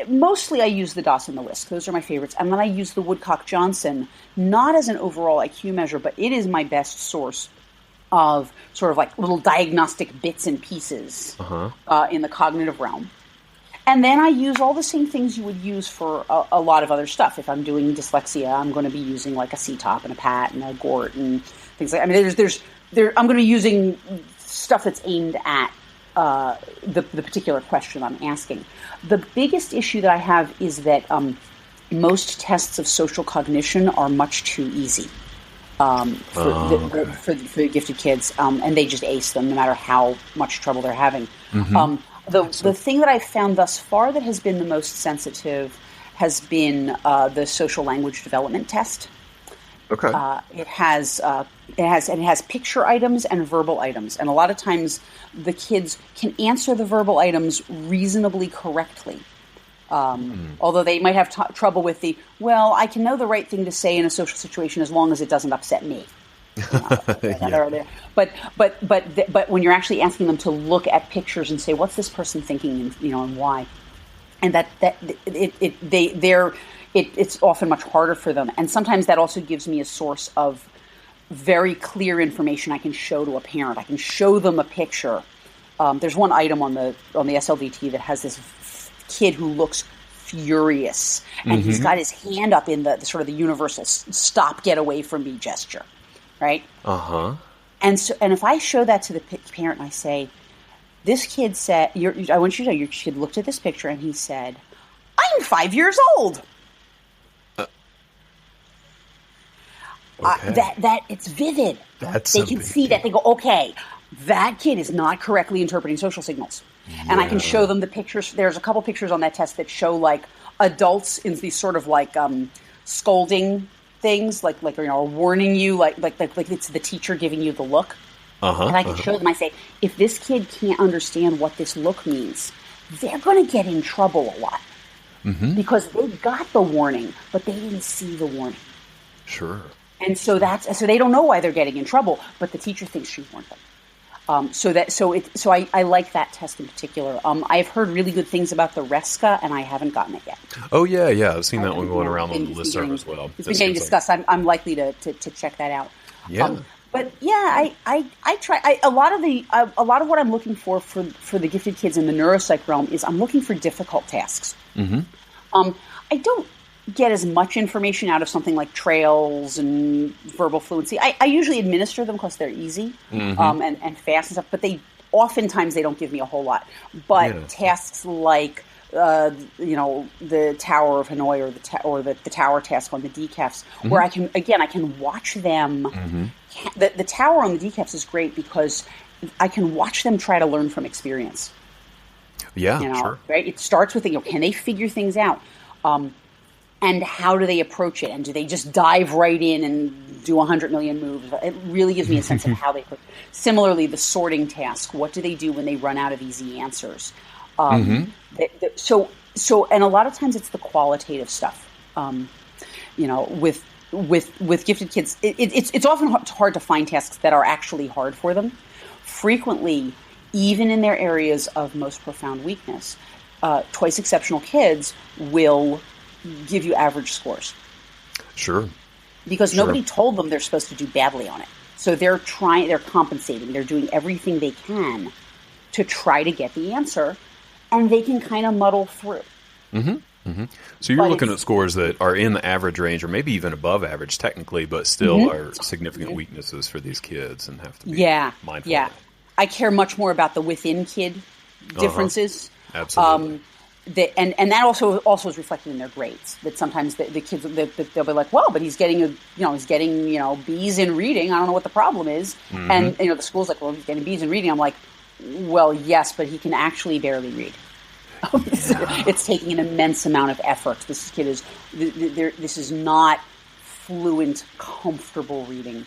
Mostly I use the DOS and the WISC. Those are my favorites. And then I use the Woodcock-Johnson, not as an overall IQ measure, but it is my best source of sort of like little diagnostic bits and pieces in the cognitive realm. And then I use all the same things you would use for a lot of other stuff. If I'm doing dyslexia, I'm going to be using like a CTOP and a PAT and a GORT and things like that. I mean, I'm going to be using stuff that's aimed at the particular question I'm asking. The biggest issue that I have is that most tests of social cognition are much too easy for the gifted kids, and they just ace them no matter how much trouble they're having. The thing that I've found thus far that has been the most sensitive has been the social language development test. Okay. It has picture items and verbal items, and a lot of times the kids can answer the verbal items reasonably correctly, although they might have trouble with I can know the right thing to say in a social situation as long as it doesn't upset me. But when you're actually asking them to look at pictures and say what's this person thinking and why, and it's often much harder for them. And sometimes that also gives me a source of very clear information I can show to a parent. I can show them a picture. There's one item on the SLDT that has this kid who looks furious, and he's got his hand up in the sort of the universal stop, get away from me gesture, right? And if I show that to the parent and I say, this kid said, I want you to know your kid looked at this picture and he said, I'm 5 years old. Okay. That it's vivid. They can see that. They go, okay, that kid is not correctly interpreting social signals. Yeah. And I can show them the pictures. There's a couple pictures on that test that show like adults in these sort of like scolding things, like warning you, like it's the teacher giving you the look. And I can show them. I say, if this kid can't understand what this look means, they're going to get in trouble a lot because they got the warning, but they didn't see the warning. Sure. And so they don't know why they're getting in trouble, but the teacher thinks she warned them. I like that test in particular. I've heard really good things about the RESCA, and I haven't gotten it yet. Oh yeah, I've seen that one going around on the listserv as well. It's been getting discussed. I'm likely to check that out. Yeah. But yeah, I try. A lot of what I'm looking for the gifted kids in the neuropsych realm is I'm looking for difficult tasks. I don't get as much information out of something like trails and verbal fluency. I usually administer them because they're easy and fast and stuff, but oftentimes they don't give me a whole lot. But tasks like the Tower of Hanoi or the Tower task on the decafs, where I can watch them. The Tower on the decafs is great because I can watch them try to learn from experience. Yeah, sure. Right? It starts with can they figure things out? And how do they approach it? And do they just dive right in and do 100 million moves? It really gives me a sense of how they approach. Similarly, the sorting task. What do they do when they run out of easy answers? So a lot of times it's the qualitative stuff. With gifted kids, it's often hard to find tasks that are actually hard for them. Frequently, even in their areas of most profound weakness, twice exceptional kids will give you average scores. Sure. Because nobody told them they're supposed to do badly on it. So they're compensating. They're doing everything they can to try to get the answer, and they can kind of muddle through. So you're looking at scores that are in the average range or maybe even above average technically, but still are significant weaknesses for these kids and have to be mindful of that. I care much more about the within kid differences. Absolutely. And that also is reflected in their grades. That sometimes the kids they'll be like, well, but he's getting B's in reading. I don't know what the problem is. And the school's like, well, he's getting B's in reading. I'm like, well, yes, but he can actually barely read. It's taking an immense amount of effort. This kid is this is not fluent, comfortable reading.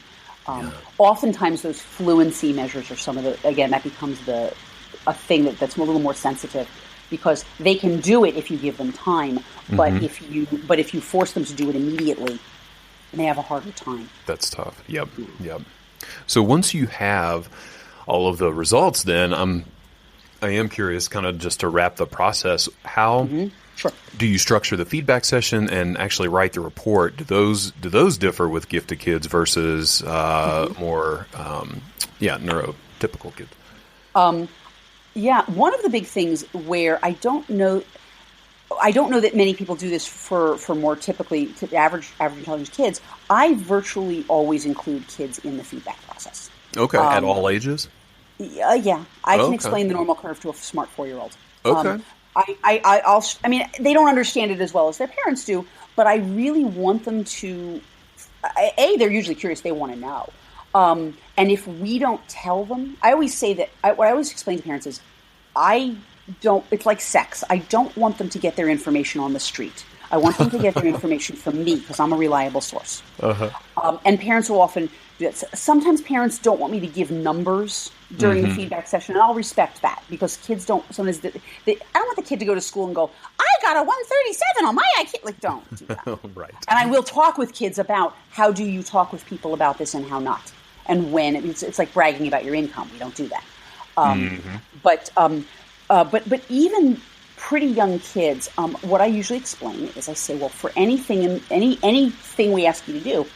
Oftentimes, those fluency measures are some of that becomes a thing that's a little more sensitive. Because they can do it if you give them time, but if you force them to do it immediately, they have a harder time. That's tough. Yep. So once you have all of the results, then I am curious, kind of just to wrap the process. How do you structure the feedback session and actually write the report? Do those differ with gifted kids versus more neurotypical kids? Yeah, one of the big things where I don't know that many people do this for more typically average intelligence kids. I virtually always include kids in the feedback process. Okay, at all ages? Yeah. I can explain the normal curve to a smart 4-year-old. Okay. They don't understand it as well as their parents do, but I really want them to. They're usually curious. They want to know. And if we don't tell them, I always say that what I always explain to parents is, it's like sex. I don't want them to get their information on the street. I want them to get their information from me because I'm a reliable source. And parents will often do that. Sometimes parents don't want me to give numbers during the feedback session, and I'll respect that because kids don't. Sometimes I don't want the kid to go to school and go, "I got a 137 on my IQ." Like, don't do that. Right. And I will talk with kids about how do you talk with people about this and how not, and when. It's like bragging about your income. We don't do that. But even pretty young kids, what I usually explain is I say, well, for anything we ask you to do,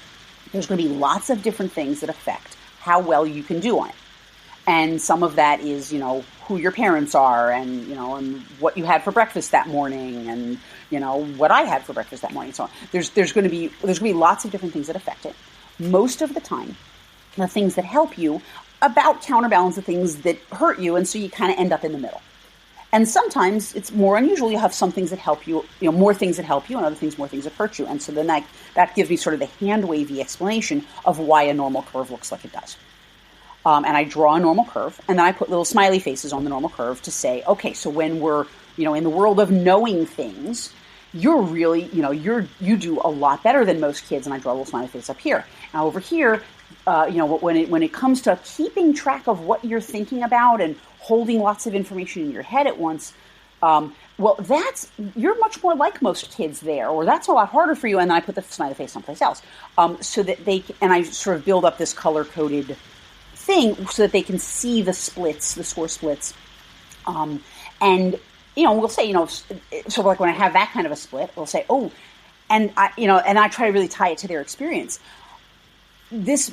there's going to be lots of different things that affect how well you can do on it. And some of that is, who your parents are and, and what you had for breakfast that morning and, what I had for breakfast that morning. So there's going to be lots of different things that affect it. Most of the time, the things that help you about counterbalance the things that hurt you. And so you kind of end up in the middle. And sometimes it's more unusual. You have some things that help you, more things that help you and other things, more things that hurt you. And so then that gives me sort of the hand-wavy explanation of why a normal curve looks like it does. And I draw a normal curve, and then I put little smiley faces on the normal curve to say, okay, so when we're, in the world of knowing things, you're really, you do a lot better than most kids. And I draw a little smiley face up here. Now over here, when it comes to keeping track of what you're thinking about and holding lots of information in your head at once, you're much more like most kids there, or that's a lot harder for you. And then I put the smiley face someplace else, so that I sort of build up this color-coded thing so that they can see the splits, the score splits. And, we'll say, so like when I have that kind of a split, we'll say, and I try to really tie it to their experience.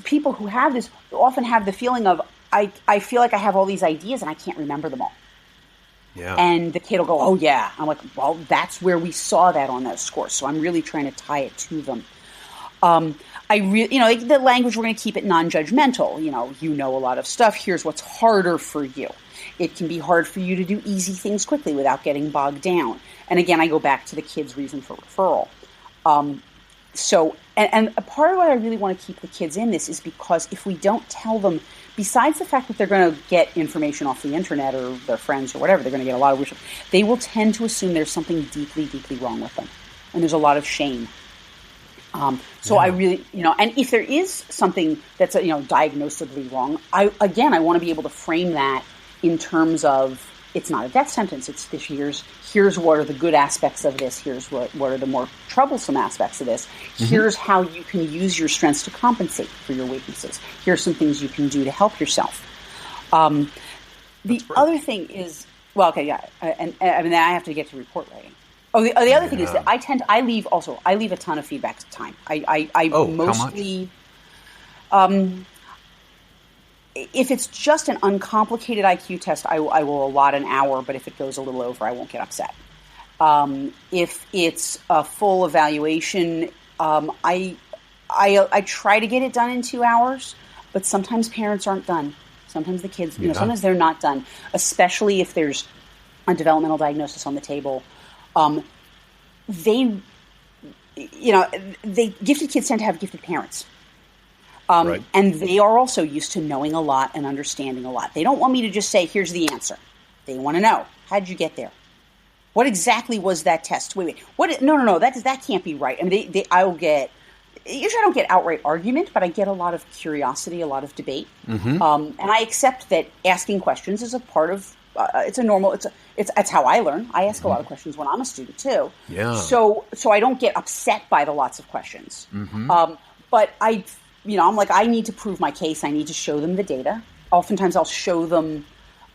People who have this often have the feeling of, I feel like I have all these ideas and I can't remember them all. Yeah. And the kid will go, oh yeah. I'm like, well, that's where we saw that on those scores. So I'm really trying to tie it to them. The language, we're going to keep it non-judgmental. You know a lot of stuff. Here's what's harder for you. It can be hard for you to do easy things quickly without getting bogged down. And again, I go back to the kid's reason for referral. And a part of what I really want to keep the kids in this is because if we don't tell them, besides the fact that they're going to get information off the internet or their friends or whatever, they're going to get a lot of wisdom, they will tend to assume there's something deeply, deeply wrong with them. And there's a lot of shame. I really, and if there is something that's, diagnosably wrong, I want to be able to frame that in terms of, it's not a death sentence. It's this here's what are the good aspects of this. Here's what are the more troublesome aspects of this. Here's how you can use your strengths to compensate for your weaknesses. Here's some things you can do to help yourself. The other thing is, and I mean, I have to get to report writing. The other thing is that I leave a ton of feedback time. I mostly, if it's just an uncomplicated IQ test, I will allot an hour, but if it goes a little over, I won't get upset. If it's a full evaluation, I try to get it done in 2 hours, but sometimes parents aren't done. Sometimes the kids, sometimes they're not done, especially if there's a developmental diagnosis on the table. Gifted kids tend to have gifted parents. Right. And they are also used to knowing a lot and understanding a lot. They don't want me to just say, here's the answer. They want to know, how'd you get there? What exactly was that test? Wait. No, that can't be right. I mean, usually I don't get outright argument, but I get a lot of curiosity, a lot of debate. And I accept that asking questions is a part of, it's how I learn. I ask a lot of questions when I'm a student too. Yeah. So I don't get upset by the lots of questions. But I'm like, I need to prove my case. I need to show them the data. Oftentimes I'll show them,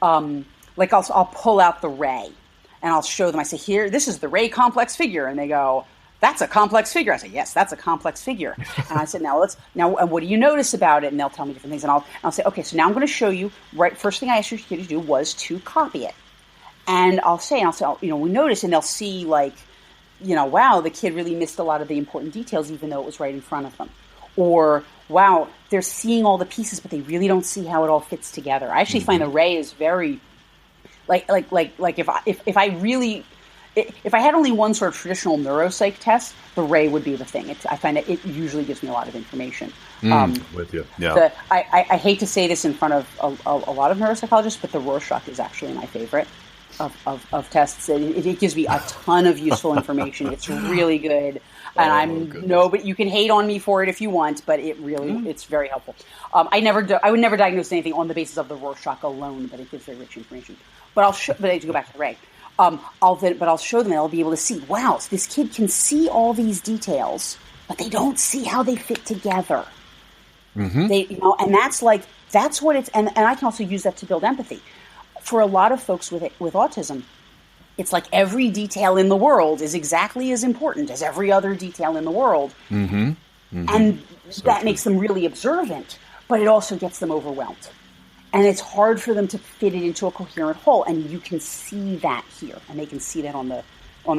I'll pull out the ray and I'll show them, I say, here, this is the ray complex figure. And they go, that's a complex figure. I say, yes, that's a complex figure. And I said, now what do you notice about it? And they'll tell me different things. And I'll say, okay, so now I'm going to show you, right, first thing I asked your kid to do was to copy it. And I'll say, we notice, and they'll see wow, the kid really missed a lot of the important details, even though it was right in front of them. Or, wow, they're seeing all the pieces, but they really don't see how it all fits together. I actually find the ray is very, if I had only one sort of traditional neuropsych test, the ray would be the thing. I find that it usually gives me a lot of information. With you, yeah. I hate to say this in front of a lot of neuropsychologists, but the Rorschach is actually my favorite of tests. It gives me a ton of useful information. It's really good. And but you can hate on me for it if you want, but it really, it's very helpful. I would never diagnose anything on the basis of the Rorschach alone, but it gives very rich information. But I have to go back to the ray. I'll show them and they'll be able to see, wow, so this kid can see all these details, but they don't see how they fit together. They, and that's what it's, and I can also use that to build empathy. For a lot of folks with autism, it's like every detail in the world is exactly as important as every other detail in the world. Mm-hmm. Mm-hmm. And that makes them really observant, but it also gets them overwhelmed. And it's hard for them to fit it into a coherent whole. And you can see that here, and they can see that on the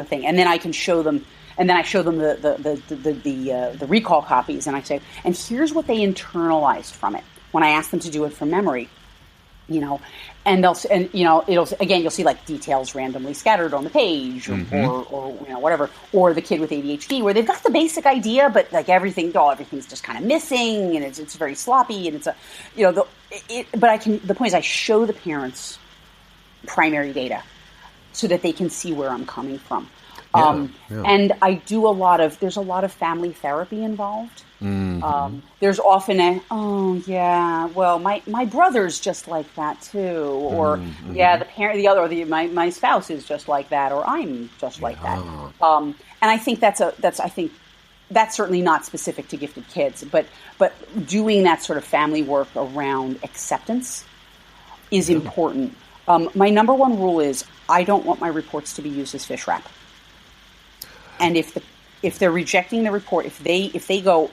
thing. And then I can show them, and then I show them the recall copies, and I say, and here's what they internalized from it when I ask them to do it from memory. You know, and it'll again, you'll see like details randomly scattered on the page, or you know, whatever, or the kid with ADHD where they've got the basic idea, but like everything's just kind of missing, and it's very sloppy, and it's a, you know, the point is I show the parents primary data so that they can see where I'm coming from. And I do there's a lot of family therapy involved. Mm-hmm. There's often my brother's just like that too, or my spouse is just like that, or I'm just like that. And I think that's certainly not specific to gifted kids, but doing that sort of family work around acceptance is important. My number one rule is I don't want my reports to be used as fish wrap. And if they're rejecting the report, if they go,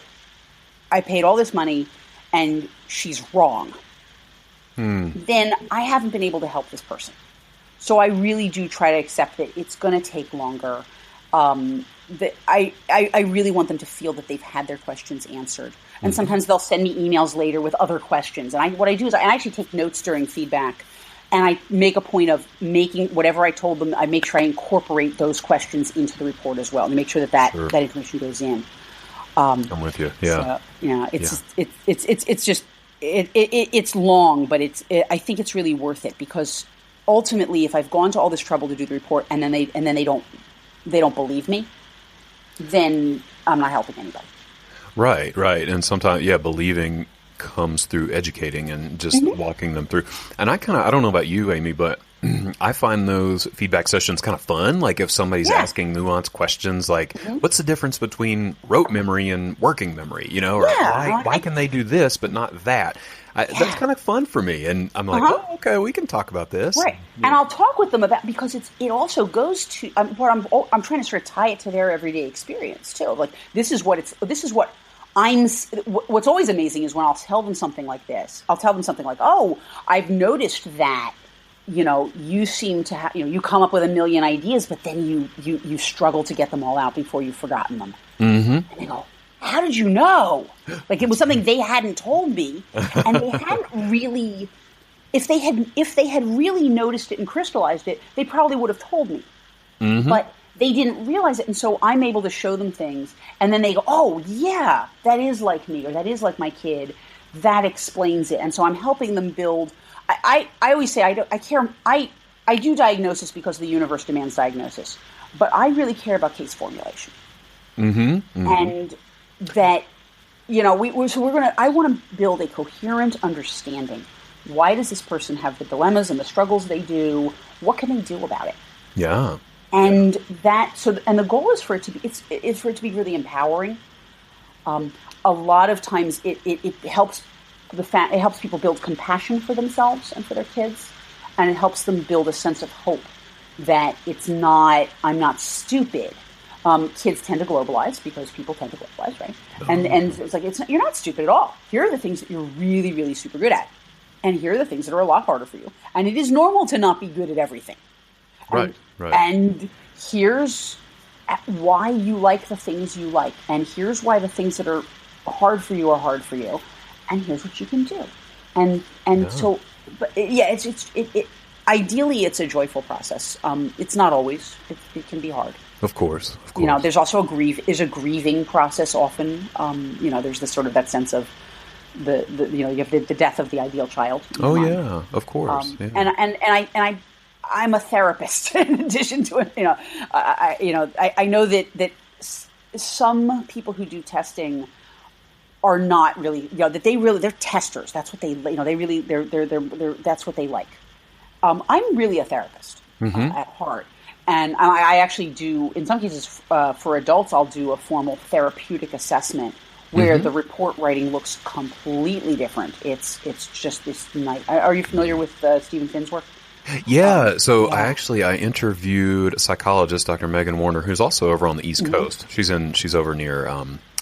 I paid all this money and she's wrong, then I haven't been able to help this person. So I really do try to accept that it's going to take longer. That I really want them to feel that they've had their questions answered. And sometimes they'll send me emails later with other questions. And what I do is I actually take notes during feedback. And I make a point of making whatever I told them, I make sure I incorporate those questions into the report as well, and make sure that information goes in. I'm with you. Yeah. So, it's long, but I think it's really worth it, because ultimately, if I've gone to all this trouble to do the report and then they don't believe me, then I'm not helping anybody. Right. And sometimes, believing comes through educating and just walking them through. And I don't know about you, Aimee, but I find those feedback sessions kind of fun. Like if somebody's asking nuanced questions, like what's the difference between rote memory and working memory, you know, or why can they do this but not that? That's kind of fun for me. And I'm like, oh, okay, we can talk about this. Right. Yeah. And I'll talk with them about, because it also goes to I'm trying to sort of tie it to their everyday experience too. Like what's always amazing is when I'll tell them something like this. I'll tell them something like, oh, I've noticed that, you know, you seem to have, you know, you come up with a million ideas, but then you struggle to get them all out before you've forgotten them. Mm-hmm. And they go, how did you know? Like it was something they hadn't told me, and they hadn't really, if they had really noticed it and crystallized it, they probably would have told me. Mm-hmm. But they didn't realize it, and so I'm able to show them things, and then they go, oh, yeah, that is like me, or that is like my kid. That explains it. And so I'm helping them build. I always say I do diagnosis because the universe demands diagnosis, but I really care about case formulation. Mm-hmm. And that, you know, I want to build a coherent understanding. Why does this person have the dilemmas and the struggles they do? What can they do about it? Yeah. And the goal is for it to be really empowering. A lot of times it helps it helps people build compassion for themselves and for their kids, and it helps them build a sense of hope that I'm not stupid. Kids tend to globalize because people tend to globalize, right? And it's like you're not stupid at all. Here are the things that you're really, really super good at, and here are the things that are a lot harder for you. And it is normal to not be good at everything. Right. And here's why you like the things you like, and here's why the things that are hard for you are hard for you, and here's what you can do. So, but it ideally it's a joyful process. It's not always. It can be hard. Of course. You know, there's also a grieving process often. You know, there's this sort of that sense of the you know, you have the death of the ideal child. Oh yeah, of course. And I'm a therapist in addition to it. You know, I know that some people who do testing are not really, you know, that they're testers. That's what they, you know, they're that's what they like. I'm really a therapist at heart. And I actually do, in some cases, for adults, I'll do a formal therapeutic assessment where the report writing looks completely different. It's just this night. Are you familiar with Stephen Finn's work? Yeah. So I interviewed a psychologist, Dr. Megan Warner, who's also over on the East Coast. She's over near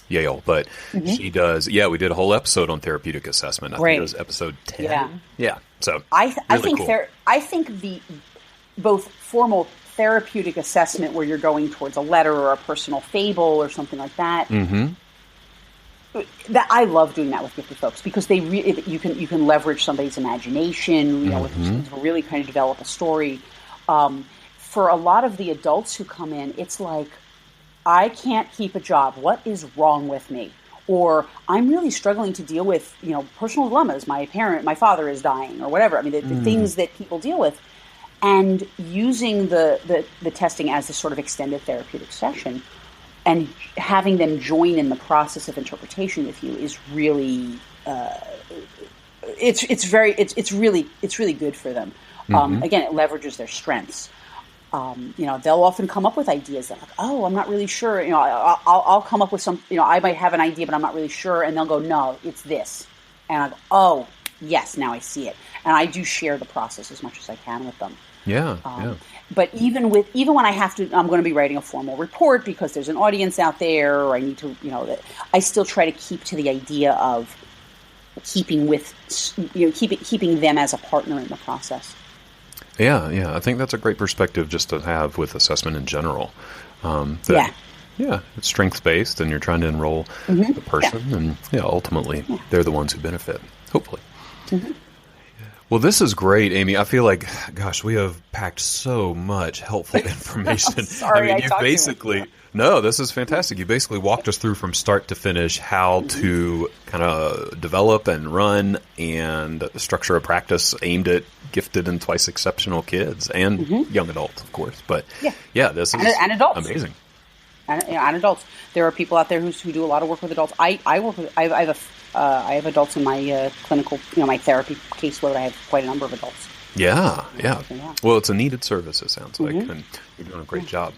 Yale, but she does. Yeah, we did a whole episode on therapeutic assessment. I think it was episode 10. Yeah. So I think cool. I think the both formal therapeutic assessment where you're going towards a letter or a personal fable or something like that. That I love doing that with gifted folks because you can leverage somebody's imagination, to really kind of develop a story. For a lot of the adults who come in, it's like, I can't keep a job. What is wrong with me? Or I'm really struggling to deal with, personal dilemmas. My father is dying, or whatever. I mean, the things that people deal with, and using the testing as this sort of extended therapeutic session, and having them join in the process of interpretation with you is really, it's really good for them. Again, it leverages their strengths. They'll often come up with ideas that, like, oh, I'm not really sure. I'll come up with some. I might have an idea, but I'm not really sure. And they'll go, no, it's this. And I go, oh, yes, now I see it. And I do share the process as much as I can with them. Yeah. But even when I have to, I'm going to be writing a formal report because there's an audience out there, or I need to, I still try to keep to the idea of keeping them as a partner in the process. Yeah. I think that's a great perspective just to have with assessment in general. It's strengths-based, and you're trying to enroll the person, and ultimately they're the ones who benefit, hopefully. Well, this is great, Aimee. I feel like, gosh, we have packed so much helpful information. Sorry, No, this is fantastic. You basically walked us through from start to finish how to kind of develop and run and structure a practice aimed at gifted and twice exceptional kids and young adults, of course. But this is and adults. Amazing. And adults. There are people out there who do a lot of work with adults. I have adults in my clinical, my therapy caseload. I have quite a number of adults. Yeah. Well, it's a needed service, it sounds like, and you're doing a great job.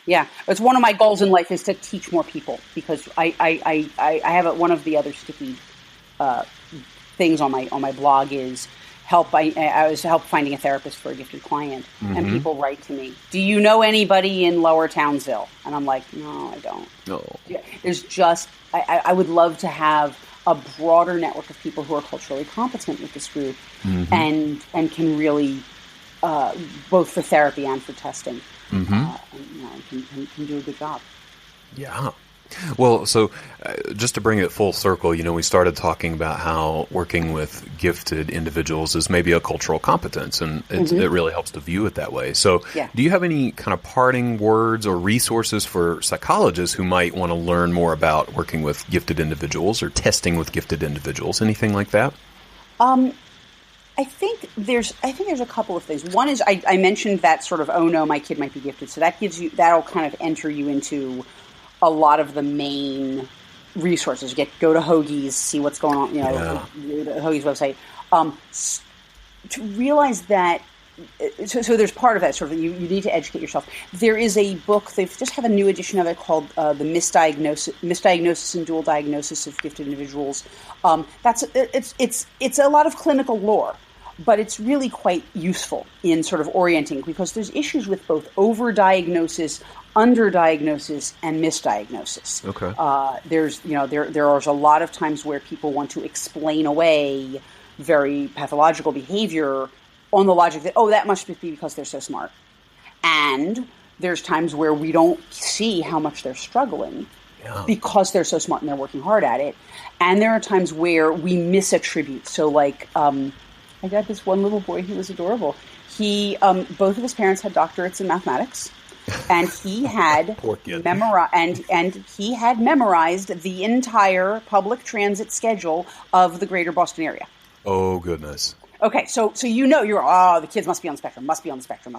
Yeah, it's one of my goals in life is to teach more people, because I have one of the other sticky things on my blog is help. I was help finding a therapist for a gifted client, and people write to me, "Do you know anybody in Lower Townsville?" And I'm like, "No, I don't." No, there's just I would love to have a broader network of people who are culturally competent with this group, and can really both for therapy and for testing. Can do a good job. Yeah. Well, so just to bring it full circle, we started talking about how working with gifted individuals is maybe a cultural competence, and it really helps to view it that way. So do you have any kind of parting words or resources for psychologists who might want to learn more about working with gifted individuals or testing with gifted individuals? Anything like that? I think there's a couple of things. One is I mentioned that sort of, oh no, my kid might be gifted. So that'll kind of enter you into a lot of the main resources. Go to Hoagie's, see what's going on, the Hoagie's website. To realize that, so there's part of that sort of, you need to educate yourself. There is a book, they just have a new edition of it called The Misdiagnosis and Dual Diagnosis of Gifted Individuals. It's a lot of clinical lore, but it's really quite useful in sort of orienting, because there's issues with both overdiagnosis, underdiagnosis, and misdiagnosis. Okay. There are a lot of times where people want to explain away very pathological behavior on the logic that, that must be because they're so smart. And there's times where we don't see how much they're struggling because they're so smart and they're working hard at it. And there are times where we misattribute. So I got this one little boy who was adorable. He, both of his parents had doctorates in mathematics, and he had memorized the entire public transit schedule of the greater Boston area. Oh, goodness. Okay, so the kids must be on the spectrum, must be on the spectrum.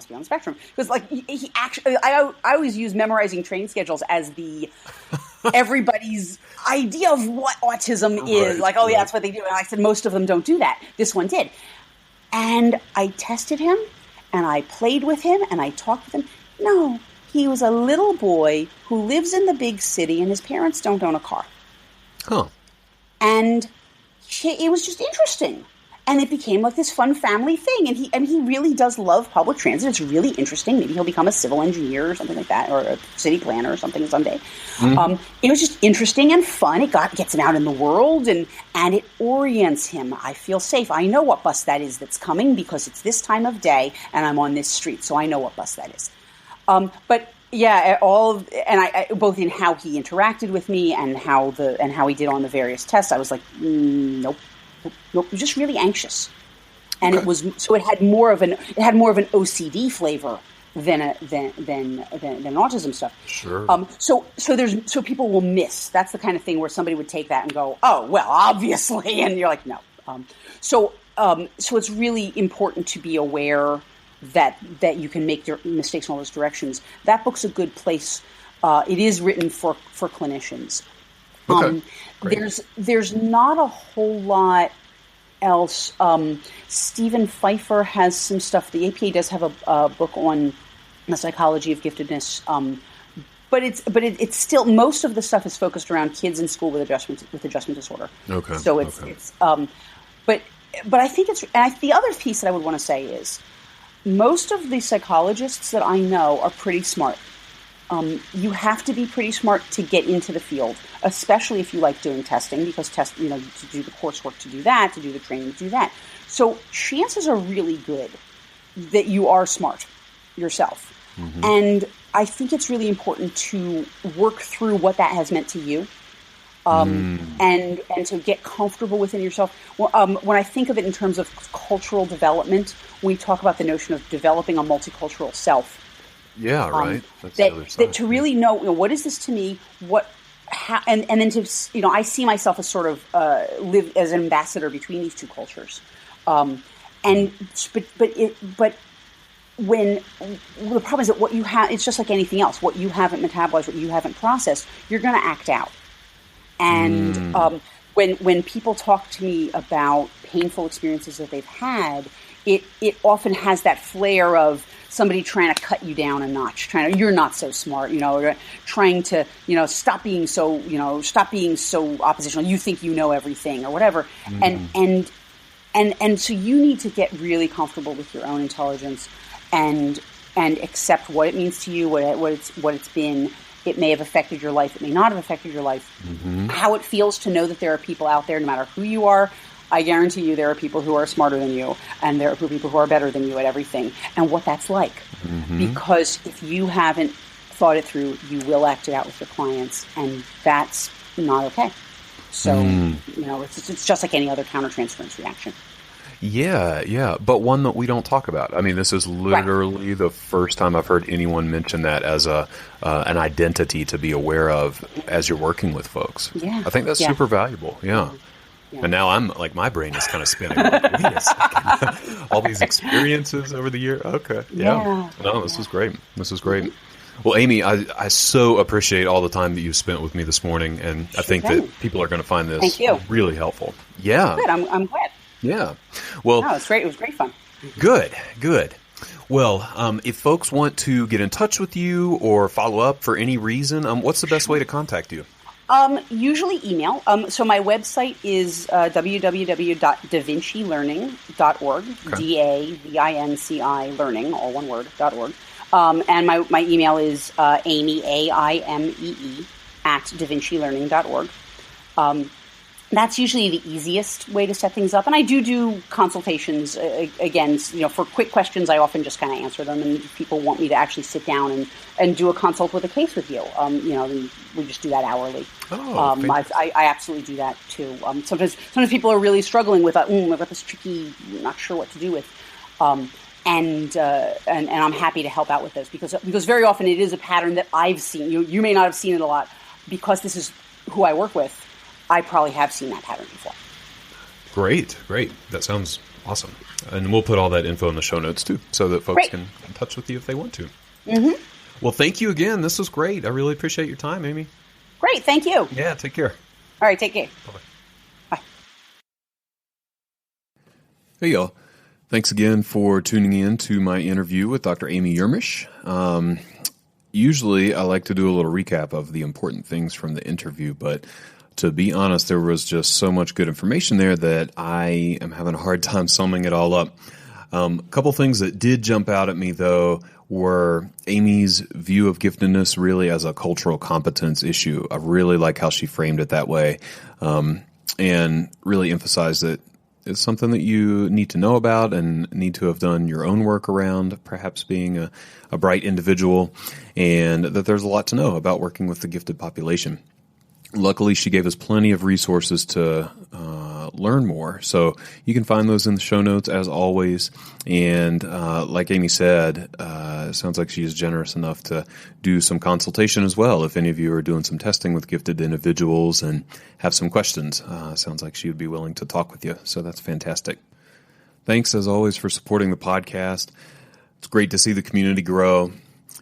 Because he actually, I always use memorizing train schedules as everybody's idea of what autism is. That's what they do. And I said, most of them don't do that. This one did. And I tested him, and I played with him, and I talked with him. No, he was a little boy who lives in the big city, and his parents don't own a car. Huh. And it was just interesting. And it became like this fun family thing. And he really does love public transit. It's really interesting. Maybe he'll become a civil engineer or something like that, or a city planner or something someday. It was just interesting and fun. It gets him out in the world, and it orients him. I feel safe. I know what bus that is that's coming because it's this time of day and I'm on this street, so I know what bus that is. But yeah, I both in how he interacted with me and how he did on the various tests, I was like, nope, just really anxious, and okay. it had more of an OCD flavor than autism stuff. Sure. So people will miss. That's the kind of thing where somebody would take that and go, oh well, obviously, and you're like, no. So it's really important to be aware that you can make mistakes in all those directions. That book's a good place. It is written for clinicians. Okay. There's not a whole lot else. Stephen Pfeiffer has some stuff. The APA does have a book on the psychology of giftedness. But it's still, most of the stuff is focused around kids in school with adjustment disorder. Okay. So but I think the other piece that I would want to say is, most of the psychologists that I know are pretty smart. You have to be pretty smart to get into the field, especially if you like doing testing, because to do the coursework to do that, to do the training to do that. So chances are really good that you are smart yourself. Mm-hmm. And I think it's really important to work through what that has meant to you. And to get comfortable within yourself. When I think of it in terms of cultural development, we talk about the notion of developing a multicultural self. Yeah, right. That's the the other side. That to really know, what is this to me? And then to, I see myself as sort of live as an ambassador between these two cultures. But when the problem is that what you have, it's just like anything else. What you haven't metabolized, what you haven't processed, you're going to act out. And when people talk to me about painful experiences that they've had, it often has that flair of somebody trying to cut you down a notch, you're not so smart, or trying to, stop being so oppositional. You think you know everything or whatever. Mm-hmm. And so you need to get really comfortable with your own intelligence and accept what it means to you, what it's been. It may have affected your life. It may not have affected your life. Mm-hmm. How it feels to know that there are people out there, no matter who you are. I guarantee you there are people who are smarter than you, and there are people who are better than you at everything, and what that's like. Mm-hmm. Because if you haven't thought it through, you will act it out with your clients, and that's not okay. So, it's just like any other countertransference reaction. Yeah, but one that we don't talk about. I mean, this is literally the first time I've heard anyone mention that as an identity to be aware of as you're working with folks. Yeah. I think that's super valuable. Yeah. Yeah. And now I'm like, my brain is kind of spinning. Like, wait a second. All these experiences over the year. Okay. Yeah. No, this was great. Well, Aimee, I so appreciate all the time that you spent with me this morning, and I think that people are going to find this really helpful. Yeah. Good. I'm glad. Yeah. Well, no, it's great. It was great fun. Good. Well, if folks want to get in touch with you or follow up for any reason, what's the best way to contact you? Usually email. So my website is www.davincilearning.org, DAVINCI learning, all one word, .org. And my email is Aimee, AIMEE, @davincilearning.org. That's usually the easiest way to set things up. And I do consultations, again, for quick questions. I often just kind of answer them, and if people want me to actually sit down and do a consult with a case with you. We just do that hourly. I absolutely do that too. Sometimes people are really struggling with, I've got this tricky, not sure what to do with. And I'm happy to help out with those because very often it is a pattern that I've seen. You may not have seen it a lot because this is who I work with. I probably have seen that pattern before. Great. That sounds awesome. And we'll put all that info in the show notes too, so that folks can get in touch with you if they want to. Mm-hmm. Well, thank you again. This was great. I really appreciate your time, Aimee. Great. Thank you. Yeah, take care. All right, take care. Bye-bye. Bye. Hey, y'all. Thanks again for tuning in to my interview with Dr. Aimee Yermish. Usually I like to do a little recap of the important things from the interview, but to be honest, there was just so much good information there that I am having a hard time summing it all up. A couple things that did jump out at me, though, were Aimee's view of giftedness really as a cultural competence issue. I really like how she framed it that way, and really emphasized that it's something that you need to know about and need to have done your own work around, perhaps being a bright individual, and that there's a lot to know about working with the gifted population. Luckily, she gave us plenty of resources to learn more. So you can find those in the show notes, as always. And like Aimee said, it sounds like she is generous enough to do some consultation as well. If any of you are doing some testing with gifted individuals and have some questions, sounds like she would be willing to talk with you. So that's fantastic. Thanks, as always, for supporting the podcast. It's great to see the community grow.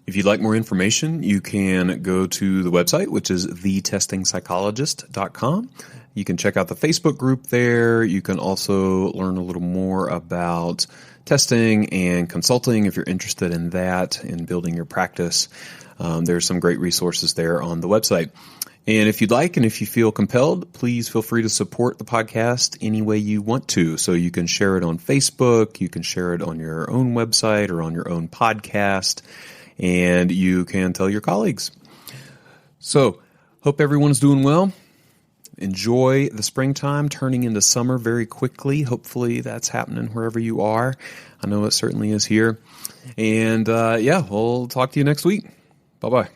If you'd like more information, you can go to the website, which is thetestingpsychologist.com. You can check out the Facebook group there. You can also learn a little more about testing and consulting if you're interested in that, in building your practice. There's some great resources there on the website. And if you'd like and if you feel compelled, please feel free to support the podcast any way you want to. So you can share it on Facebook, you can share it on your own website or on your own podcast, and you can tell your colleagues. So, hope everyone's doing well. Enjoy the springtime turning into summer very quickly. Hopefully that's happening wherever you are. I know it certainly is here. And we'll talk to you next week. Bye-bye.